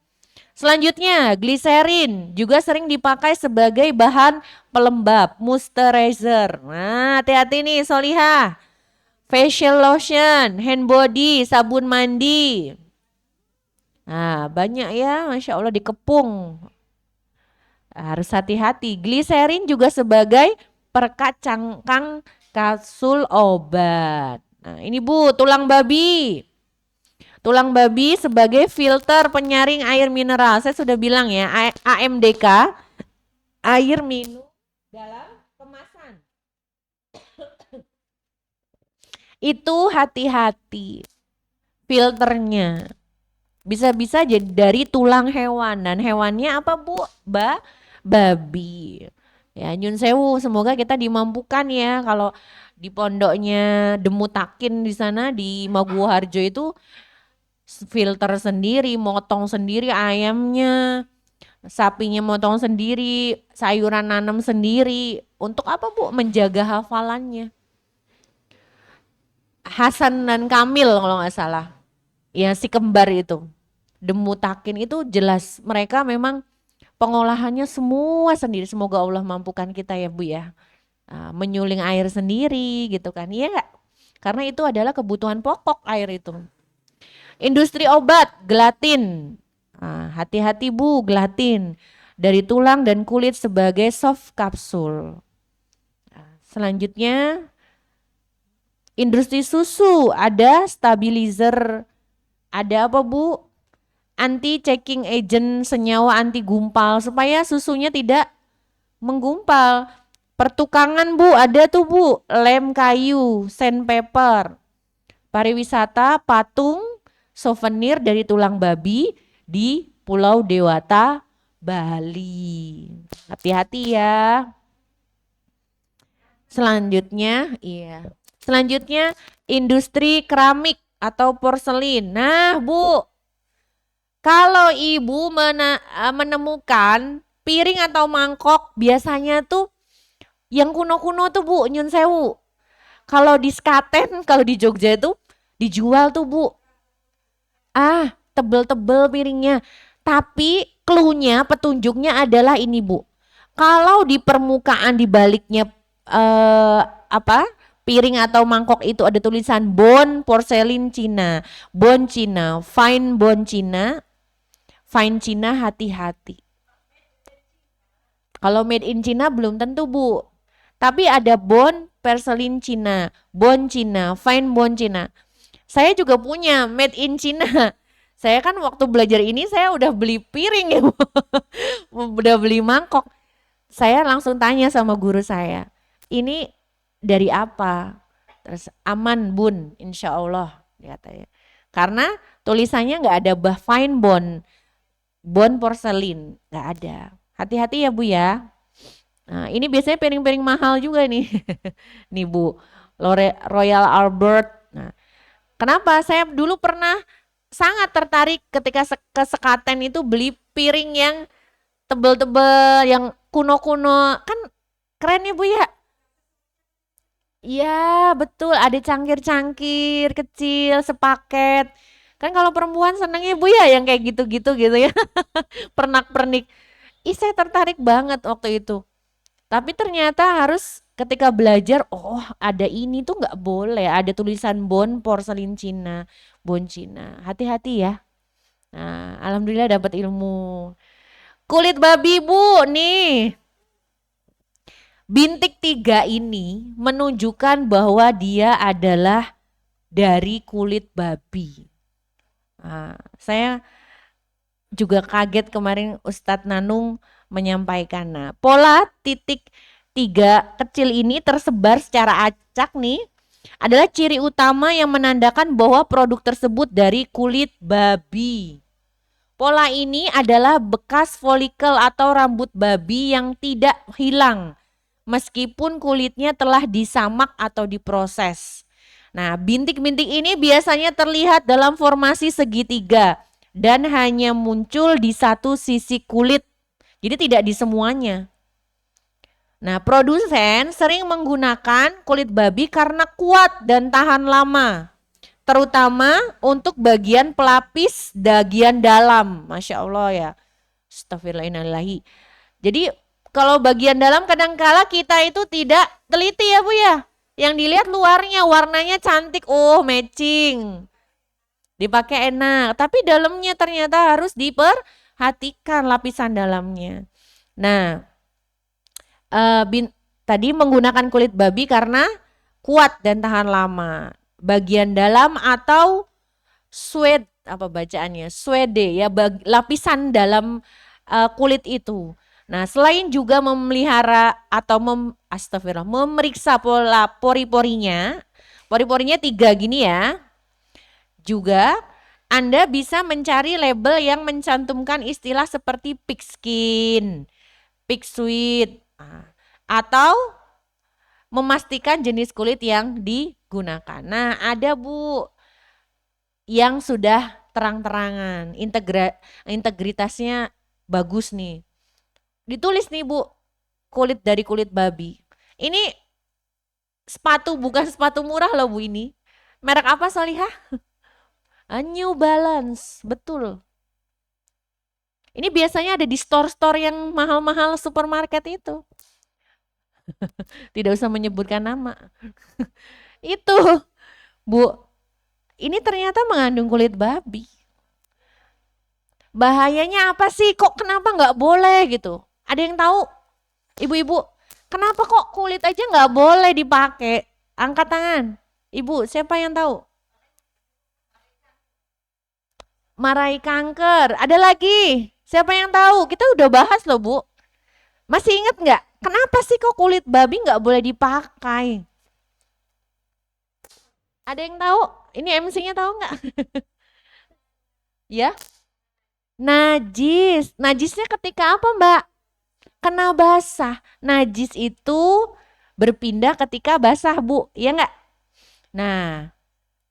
Selanjutnya gliserin juga sering dipakai sebagai bahan pelembab, moisturizer. Nah hati-hati nih Solihah. Facial lotion, hand body, sabun mandi. Nah banyak ya Masya Allah dikepung. Harus hati-hati. Gliserin juga sebagai perekat cangkang kapsul obat. Nah ini Bu, tulang babi. Tulang babi sebagai filter penyaring air mineral. Saya sudah bilang ya, AMDK, air minum dalam kemasan. Itu hati-hati filternya. Bisa-bisa jadi dari tulang hewan dan hewannya apa Bu? Babi. Ya nyun sewu, semoga kita dimampukan ya kalau di pondoknya Demutakin di sana di Maguwoharjo itu filter sendiri, motong sendiri ayamnya, sapinya motong sendiri, sayuran nanam sendiri. Untuk apa Bu? Menjaga hafalannya. Hasan dan Kamil kalau nggak salah. Ya si kembar itu. Demutakin itu jelas mereka memang pengolahannya semua sendiri. Semoga Allah mampukan kita ya Bu ya. Menyuling air sendiri gitu kan. Iya nggak? Karena itu adalah kebutuhan pokok air itu. Industri obat, gelatin. Hati-hati Bu, gelatin. Dari tulang dan kulit sebagai soft kapsul. Selanjutnya, industri susu, ada stabilizer. Ada apa Bu? Anti checking agent, senyawa anti gumpal supaya susunya tidak menggumpal. Pertukangan Bu, ada tuh Bu, lem kayu, sandpaper. Pariwisata, patung, souvenir dari tulang babi di Pulau Dewata, Bali. Hati-hati ya. Selanjutnya, iya. Selanjutnya industri keramik atau porselin. Nah, Bu, kalau Ibu menemukan piring atau mangkok biasanya tuh yang kuno-kuno tuh Bu, nyun sewu. Kalau di Skaten, kalau di Jogja itu dijual tuh Bu. Tebel-tebel piringnya. Tapi cluenya, petunjuknya adalah ini Bu. Kalau di permukaan di baliknya piring atau mangkok itu ada tulisan bone porselin Cina, bone Cina, fine bone Cina, fine Cina hati-hati. Kalau made in Cina belum tentu Bu. Tapi ada bone porselin Cina, bone Cina, fine bone Cina. Saya juga punya made in Cina. Saya kan waktu belajar ini saya udah beli piring ya Bu. Udah beli mangkok. Saya langsung tanya sama guru saya, ini dari apa? Terus aman Bun, insya Allah katanya. Karena tulisannya nggak ada fine bone, bone porselin, nggak ada. Hati-hati ya Bu ya. Nah ini biasanya piring-piring mahal juga nih, nih Bu, Royal Albert. Nah, kenapa? Saya dulu pernah sangat tertarik ketika ke Sekaten itu beli piring yang tebel-tebel, yang kuno-kuno, kan keren ya Bu ya. Iya betul, ada cangkir-cangkir kecil sepaket. Kan kalau perempuan senengnya Bu ya yang kayak gitu-gitu gitu ya. Pernak-pernik. Ih saya tertarik banget waktu itu. Tapi ternyata harus ketika belajar, oh ada ini tuh nggak boleh. Ada tulisan bon porselin Cina, bon Cina. Hati-hati ya. Nah, alhamdulillah dapat ilmu. Kulit babi Bu, nih. Bintik 3 ini menunjukkan bahwa dia adalah dari kulit babi. Nah, saya juga kaget kemarin Ustadz Nanung menyampaikan. Nah, pola titik 3 kecil ini tersebar secara acak nih adalah ciri utama yang menandakan bahwa produk tersebut dari kulit babi. Pola ini adalah bekas folikel atau rambut babi yang tidak hilang meskipun kulitnya telah disamak atau diproses. Nah, bintik-bintik ini biasanya terlihat dalam formasi segitiga dan hanya muncul di satu sisi kulit. Jadi tidak di semuanya. Nah, produsen sering menggunakan kulit babi karena kuat dan tahan lama. Terutama untuk bagian pelapis bagian dalam. Masya Allah ya. Astagfirullahaladzim. Jadi kalau bagian dalam kadangkala kita itu tidak teliti ya Bu ya. Yang dilihat luarnya warnanya cantik, oh matching. Dipakai enak, tapi dalamnya ternyata harus diperhatikan lapisan dalamnya. Nah, tadi menggunakan kulit babi karena kuat dan tahan lama. Bagian dalam atau suede, apa bacaannya? Suede ya, lapisan dalam kulit itu. Nah, selain juga memelihara atau memeriksa pola pori-porinya, pori-porinya 3 gini ya. Juga Anda bisa mencari label yang mencantumkan istilah seperti pig skin, pig sweat, atau memastikan jenis kulit yang digunakan. Nah, ada Bu yang sudah terang-terangan, integritasnya bagus nih. Ditulis nih Bu, kulit dari kulit babi. Ini sepatu, bukan sepatu murah loh Bu ini. Merek apa Solihah? New Balance, betul. Ini biasanya ada di store-store yang mahal-mahal supermarket itu. Tidak usah menyebutkan nama. Itu Bu, ini ternyata mengandung kulit babi. Bahayanya apa sih? Kok kenapa nggak boleh gitu? Ada yang tahu? Ibu-ibu, kenapa kok kulit aja nggak boleh dipakai? Angkat tangan. Ibu, siapa yang tahu? Marahi kanker. Ada lagi? Siapa yang tahu? Kita udah bahas loh Bu. Masih ingat nggak? Kenapa sih kok kulit babi nggak boleh dipakai? Ada yang tahu? Ini MC-nya tahu nggak? Ya? Najis. Najisnya ketika apa Mbak? Kena basah. Najis itu berpindah ketika basah Bu, ya nggak? Nah,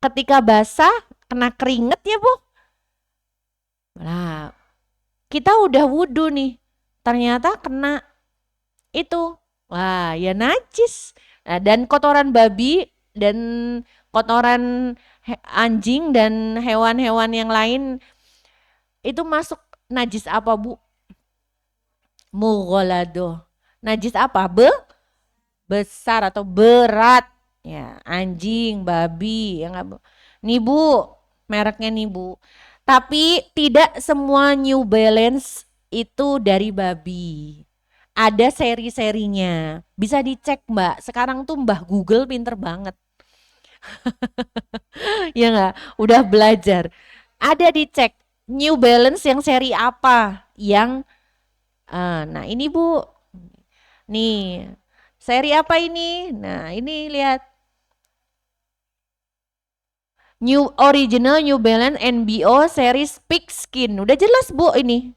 ketika basah kena keringet ya Bu. Nah, kita udah wudhu nih, ternyata kena itu. Wah, ya najis. Nah, dan kotoran babi dan kotoran anjing dan hewan-hewan yang lain itu masuk najis apa Bu? Mughalado. Najis apa? Besar atau berat. Ya, anjing, babi, ya nggak Bu? Nih Bu, mereknya nih Bu. Tapi tidak semua New Balance itu dari babi. Ada seri-serinya. Bisa dicek Mbak. Sekarang tuh Mbah Google pinter banget. Ya nggak? Udah belajar. Ada dicek New Balance yang seri apa? Yang, nah ini Bu. Nih, seri apa ini? Nah ini lihat. New Balance NBO series Pig Skin. Udah jelas Bu ini.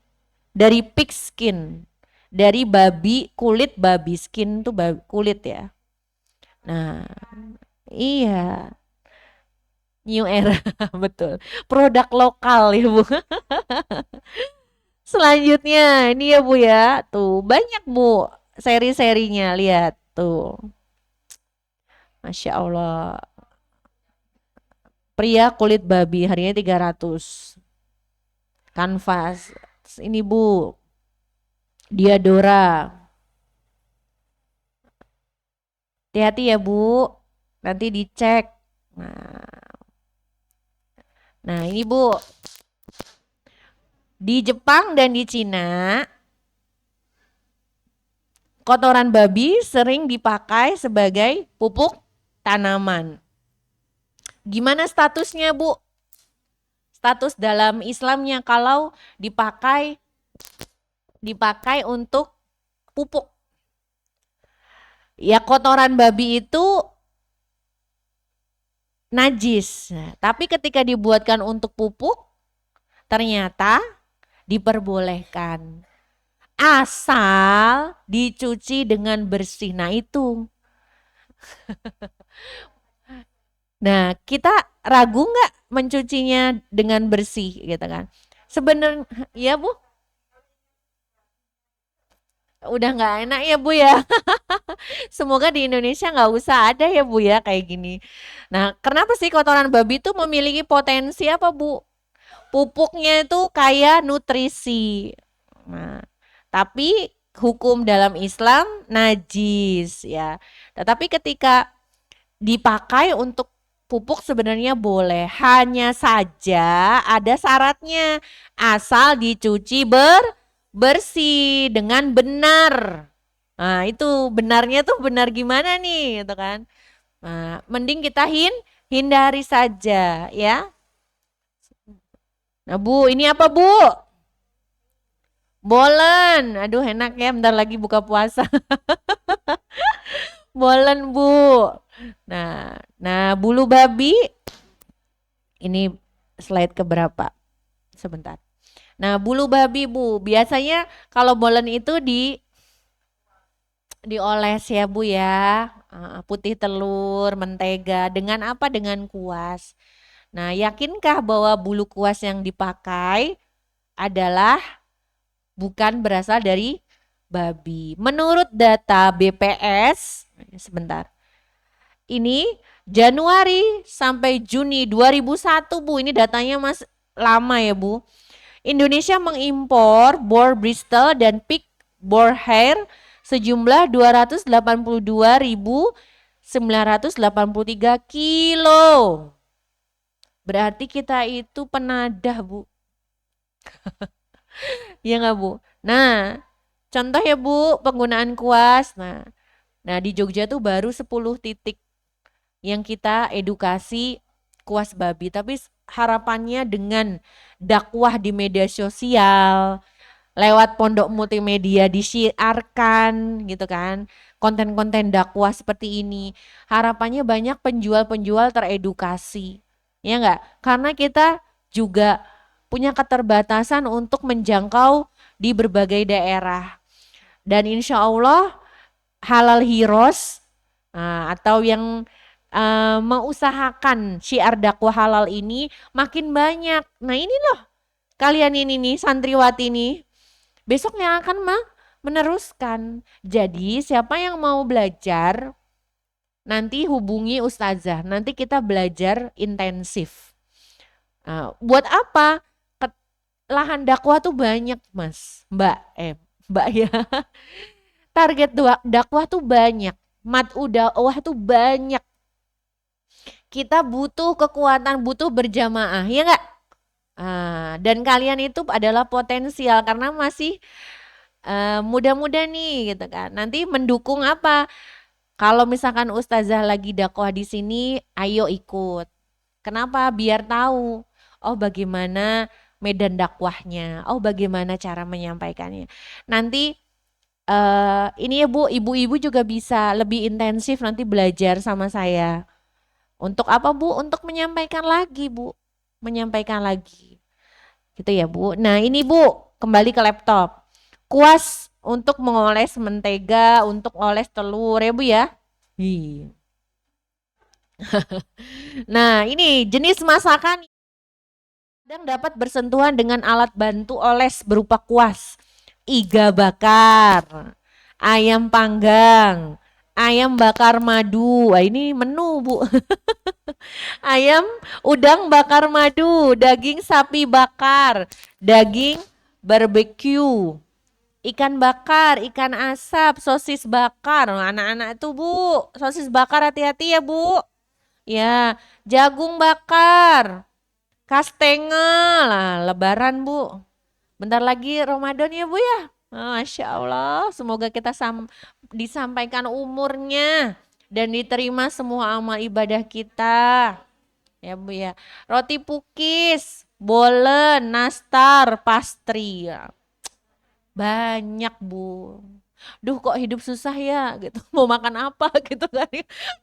Dari pig skin. Dari babi, kulit babi. Skin tuh babi, kulit ya. Nah, iya. New era, betul. Produk lokal ya Bu. Selanjutnya ini ya Bu ya. Tuh banyak Bu seri-serinya. Lihat tuh. Masya Allah. Pria kulit babi harganya 300. Kanvas. Ini Bu. Diadora. Hati-hati ya Bu. Nanti dicek. Nah ini Bu. Di Jepang dan di Cina, kotoran babi sering dipakai sebagai pupuk tanaman. Gimana statusnya Bu? Status dalam Islamnya kalau dipakai untuk pupuk. Ya kotoran babi itu najis. Nah, tapi ketika dibuatkan untuk pupuk, ternyata diperbolehkan. Asal dicuci dengan bersih. Nah itu. Nah kita ragu nggak mencucinya dengan bersih gitu kan. Sebenarnya ya Bu, udah nggak enak ya Bu ya. Semoga di Indonesia nggak usah ada ya Bu ya kayak gini. Nah kenapa sih kotoran babi itu memiliki potensi apa Bu? Pupuknya itu kaya nutrisi. Nah, tapi hukum dalam Islam najis ya. Tetapi ketika dipakai untuk pupuk sebenarnya boleh. Hanya saja ada syaratnya. Asal dicuci bersih dengan benar. Nah, itu benarnya tuh benar gimana nih, gitu kan? Nah, mending kita hindari saja ya. Nah, Bu, ini apa, Bu? Bolen. Aduh, enak ya, bentar lagi buka puasa. Bolen, Bu. Nah, bulu babi ini slide keberapa? Sebentar. Nah, bulu babi, Bu. Biasanya kalau bolen itu dioles ya, Bu ya. Putih telur, mentega. Dengan apa? Dengan kuas. Nah, yakinkah bahwa bulu kuas yang dipakai adalah bukan berasal dari babi? Menurut data BPS, sebentar. Ini Januari sampai Juni 2001 Bu, ini datanya Mas lama ya Bu. Indonesia mengimpor boar Bristol dan pig boar hair sejumlah 282.983 kilo. Berarti kita itu penadah Bu. Ya nggak Bu? Nah, contoh ya Bu penggunaan kuas. Nah di Jogja tuh baru 10 titik yang kita edukasi kuas babi. Tapi harapannya dengan dakwah di media sosial, lewat pondok multimedia disiarkan gitu kan, konten-konten dakwah seperti ini. Harapannya banyak penjual-penjual teredukasi. Ya enggak? Karena kita juga punya keterbatasan untuk menjangkau di berbagai daerah. Dan insya Allah halal heroes atau yang mengusahakan syiar dakwah halal ini makin banyak. Nah ini loh kalian ini nih santriwati nih besok yang akan meneruskan. Jadi siapa yang mau belajar nanti hubungi ustazah. Nanti kita belajar intensif. Buat apa? Lahan dakwah tuh banyak Mas, Mbak ya. Target dakwah tuh banyak. Mad'u dakwah tuh banyak. kita butuh kekuatan, butuh berjamaah, ya enggak? Dan kalian itu adalah potensial karena masih muda-muda nih gitu kan. Nanti mendukung apa? Kalau misalkan ustazah lagi dakwah di sini, ayo ikut. Kenapa? Biar tahu, oh bagaimana medan dakwahnya, oh bagaimana cara menyampaikannya. Nanti ini ya Bu, ibu-ibu juga bisa lebih intensif nanti belajar sama saya. Untuk apa Bu? Untuk menyampaikan lagi Bu, menyampaikan lagi. Gitu ya Bu. Nah ini Bu, kembali ke laptop. Kuas untuk mengoles mentega, untuk oles telur ya Bu ya. Iya. Nah ini jenis masakan yang dapat bersentuhan dengan alat bantu oles berupa kuas, iga bakar, ayam panggang, ayam bakar madu. Wah, ini menu Bu. Ayam udang bakar madu, daging sapi bakar, daging barbeque, ikan bakar, ikan asap, sosis bakar. Nah, anak-anak itu Bu, sosis bakar hati-hati ya Bu. Ya, jagung bakar, kastengel. Lah, lebaran Bu. Bentar lagi Ramadan ya Bu ya. Masya Allah, semoga kita disampaikan umurnya dan diterima semua amal ibadah kita. Ya Bu ya. Roti pukis, bolen, nastar, pastry. Ya. Banyak Bu. Duh kok hidup susah ya gitu. Mau makan apa gitu kan.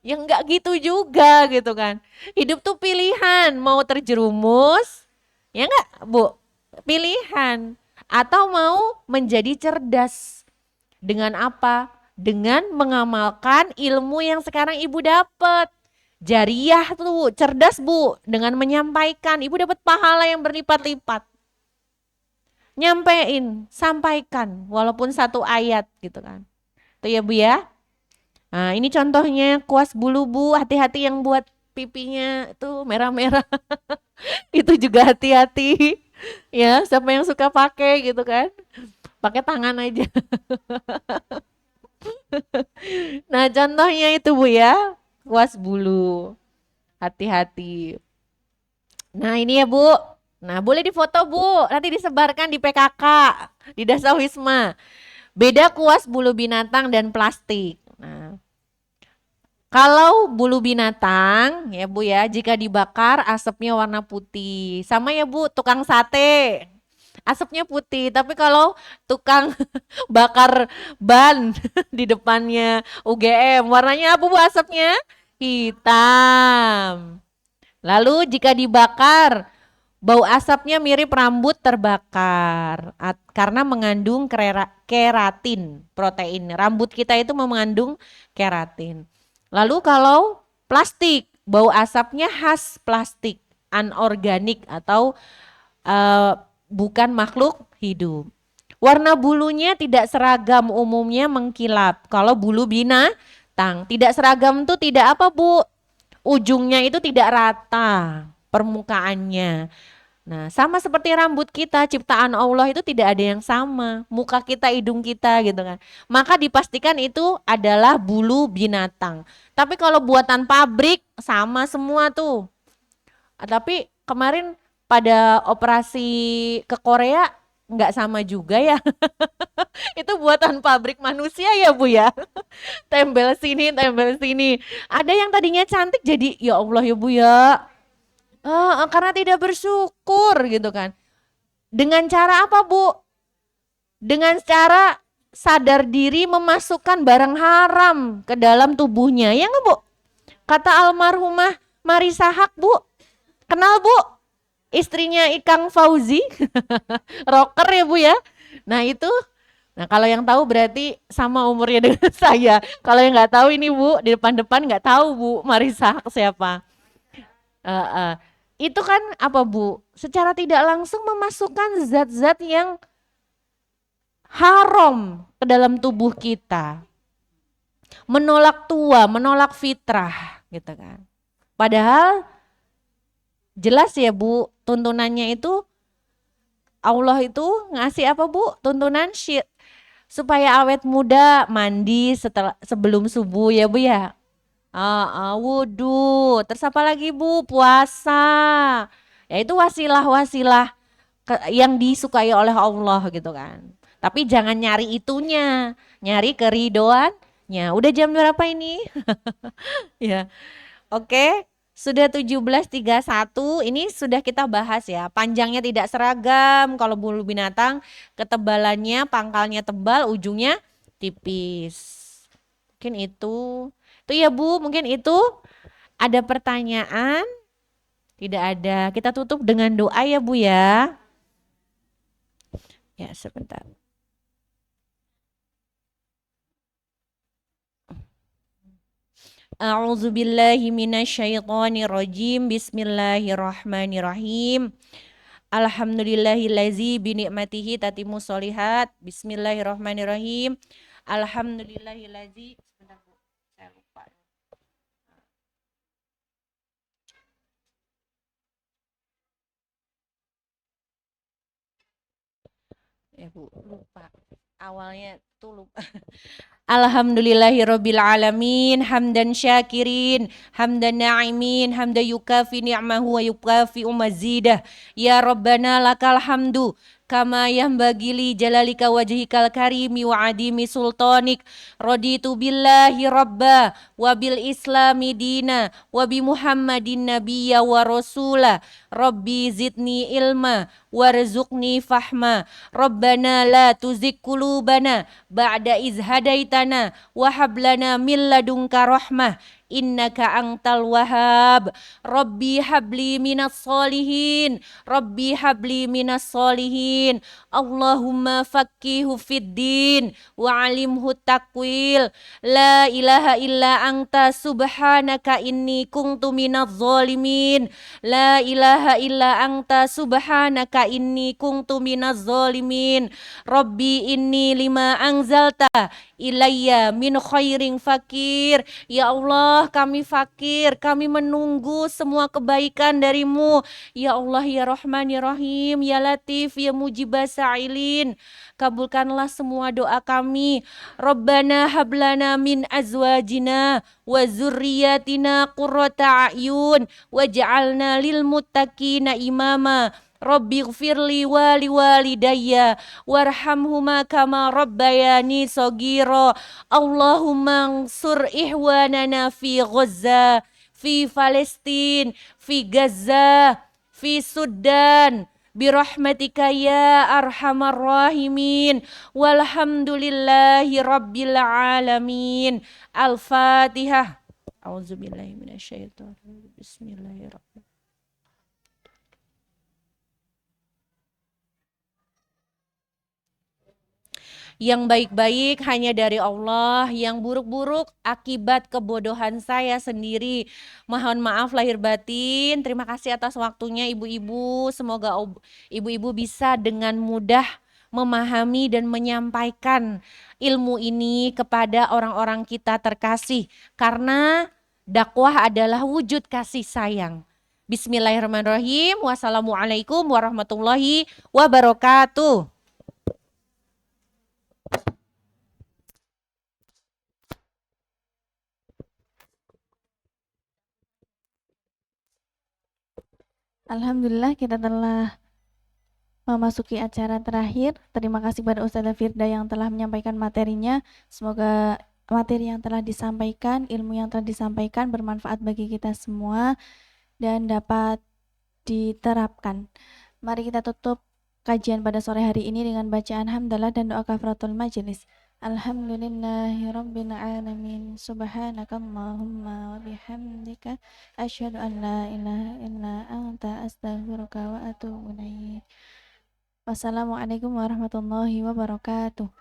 Ya enggak gitu juga gitu kan. Hidup tuh pilihan. Mau terjerumus. Ya enggak Bu? Pilihan. Atau mau menjadi cerdas. Dengan apa? Dengan mengamalkan ilmu yang sekarang ibu dapat. Jariah tuh cerdas Bu. Dengan menyampaikan. Ibu dapat pahala yang berlipat-lipat. Nyampein, sampaikan walaupun satu ayat gitu kan. Itu ya Bu ya. Nah, ini contohnya kuas bulu Bu, hati-hati yang buat pipinya tuh merah-merah. Itu juga hati-hati. Ya, siapa yang suka pakai gitu kan. Pakai tangan aja. Nah, contohnya itu Bu ya. Kuas bulu. Hati-hati. Nah, ini ya Bu. Nah, boleh difoto Bu, nanti disebarkan di PKK, di Dasawisma. Beda kuas bulu binatang dan plastik. Nah, kalau bulu binatang ya Bu ya, jika dibakar asapnya warna putih. Sama ya Bu, tukang sate. Asapnya putih, tapi kalau tukang bakar ban di depannya UGM, warnanya apa Bu asapnya? Hitam. Lalu jika dibakar, bau asapnya mirip rambut terbakar karena mengandung keratin, protein. Rambut kita itu mengandung keratin. Lalu kalau plastik, bau asapnya khas plastik, anorganik atau bukan makhluk hidup. Warna bulunya tidak seragam, umumnya mengkilap. Kalau bulu binatang tidak seragam itu tidak apa Bu? Ujungnya itu tidak rata permukaannya. Nah, sama seperti rambut kita, ciptaan Allah itu tidak ada yang sama. Muka kita, hidung kita gitu kan. Maka dipastikan itu adalah bulu binatang. Tapi kalau buatan pabrik sama semua tuh. Tapi kemarin pada operasi ke Korea nggak sama juga ya. Itu buatan pabrik manusia ya Bu ya. Tempel sini, tempel sini. Ada yang tadinya cantik jadi ya Allah ya Bu ya. Karena tidak bersyukur gitu kan. Dengan cara apa Bu? Dengan cara sadar diri memasukkan barang haram ke dalam tubuhnya. Ya nggak Bu? Kata almarhumah Marisa Haq Bu. Kenal Bu? Istrinya Ikang Fauzi. Rocker ya Bu ya. Nah itu, nah kalau yang tahu berarti sama umurnya dengan saya. Kalau yang nggak tahu ini Bu, di depan-depan nggak tahu Bu Marisa Haq siapa. Uh, uh. Itu kan apa Bu? Secara tidak langsung memasukkan zat-zat yang haram ke dalam tubuh kita. Menolak tua, menolak fitrah gitu kan. Padahal jelas ya Bu, tuntunannya itu Allah itu ngasih apa Bu? Tuntunan supaya awet muda mandi sebelum subuh ya Bu ya. Wudhu. Terus apa lagi Bu? Puasa. Ya itu wasilah-wasilah yang disukai oleh Allah gitu kan. Tapi jangan nyari itunya, nyari keridoannya. Udah jam berapa ini? Ya. Oke. Sudah 17.31, ini sudah kita bahas ya. Panjangnya tidak seragam. Kalau bulu binatang, ketebalannya, pangkalnya tebal, ujungnya tipis. Mungkin itu. Itu ya Bu, mungkin itu. Ada pertanyaan? Tidak ada. Kita tutup dengan doa ya Bu ya. Ya, sebentar. A'udzu billahi minasyaitonir rajim. Bismillahirrahmanirrahim. Alhamdulillahillazi bi ni'matihi tatimmu sholihat. Bismillahirrahmanirrahim. Alhamdulillahillazi. Sebentar Bu, saya lupa. Ya Bu, lupa. Awalnya tuh lupa. Alhamdulillahirabbil alamin hamdan syakirin hamdan na'imin hamdan yukafi ni'mahu wa yukafi mazidah ya rabbana lakal hamdu kama yanbaghi li jalalika wajhikal karimi wa adimi sultanik raditu billahi rabba wa bil islami dina wa bi muhammadin nabiyya wa rasula rabbi zidni ilma warzuqni fahma rabbana la tuzigh qulubana ba'da iz hadaitana wa hab lana min ladunka rahmah innaka antal wahhab rabbi habli minas solihin rabbi habli minas solihin Allahumma fakkihu fid din wa alimhu takwil la ilaha illa anta subhanaka inni kuntu minaz zalimin la ilaha illa anta subhanaka inni kuntu minaz zalimin Rabbi inni lima anzalta ilayya min khairin fakir. Ya Allah, kami fakir, kami menunggu semua kebaikan darimu. Ya Allah, ya Rahman, ya Rahim, ya Latif, ya Mujibas Sa'ilin. Kabulkanlah semua doa kami. Rabbana hablana min azwajina wa zurriyatina qurrata a'yun waj'alna lil muttaqina imama. Rabbi gfirli wali walidayya warhamhuma kama rabbayani sogiro Allahumma ansur ihwanana fi Gaza fi Palestin fi Gaza fi Sudan birahmatika ya arhamar rahimin walhamdulillahi rabbil alamin al-fatihah a'udzubillahi minasyaitonir bismillahirrahmanirrahim. Yang baik-baik hanya dari Allah, yang buruk-buruk akibat kebodohan saya sendiri. Mohon maaf lahir batin. Terima kasih atas waktunya ibu-ibu. Semoga ibu-ibu bisa dengan mudah memahami dan menyampaikan ilmu ini kepada orang-orang kita terkasih. Karena dakwah adalah wujud kasih sayang. Bismillahirrahmanirrahim. Wassalamualaikum warahmatullahi wabarakatuh. Alhamdulillah kita telah memasuki acara terakhir. Terima kasih kepada Ustazah Firda yang telah menyampaikan materinya. Semoga materi yang telah disampaikan, ilmu yang telah disampaikan bermanfaat bagi kita semua dan dapat diterapkan. Mari kita tutup kajian pada sore hari ini dengan bacaan hamdalah dan doa kafaratul majelis. Alhamdulillahirabbil alamin. Subhanakallahumma wa bihamdika asyhadu an la ilaha illa anta astaghfiruka wa atubu ilaik. Wassalamualaikum warahmatullahi wabarakatuh.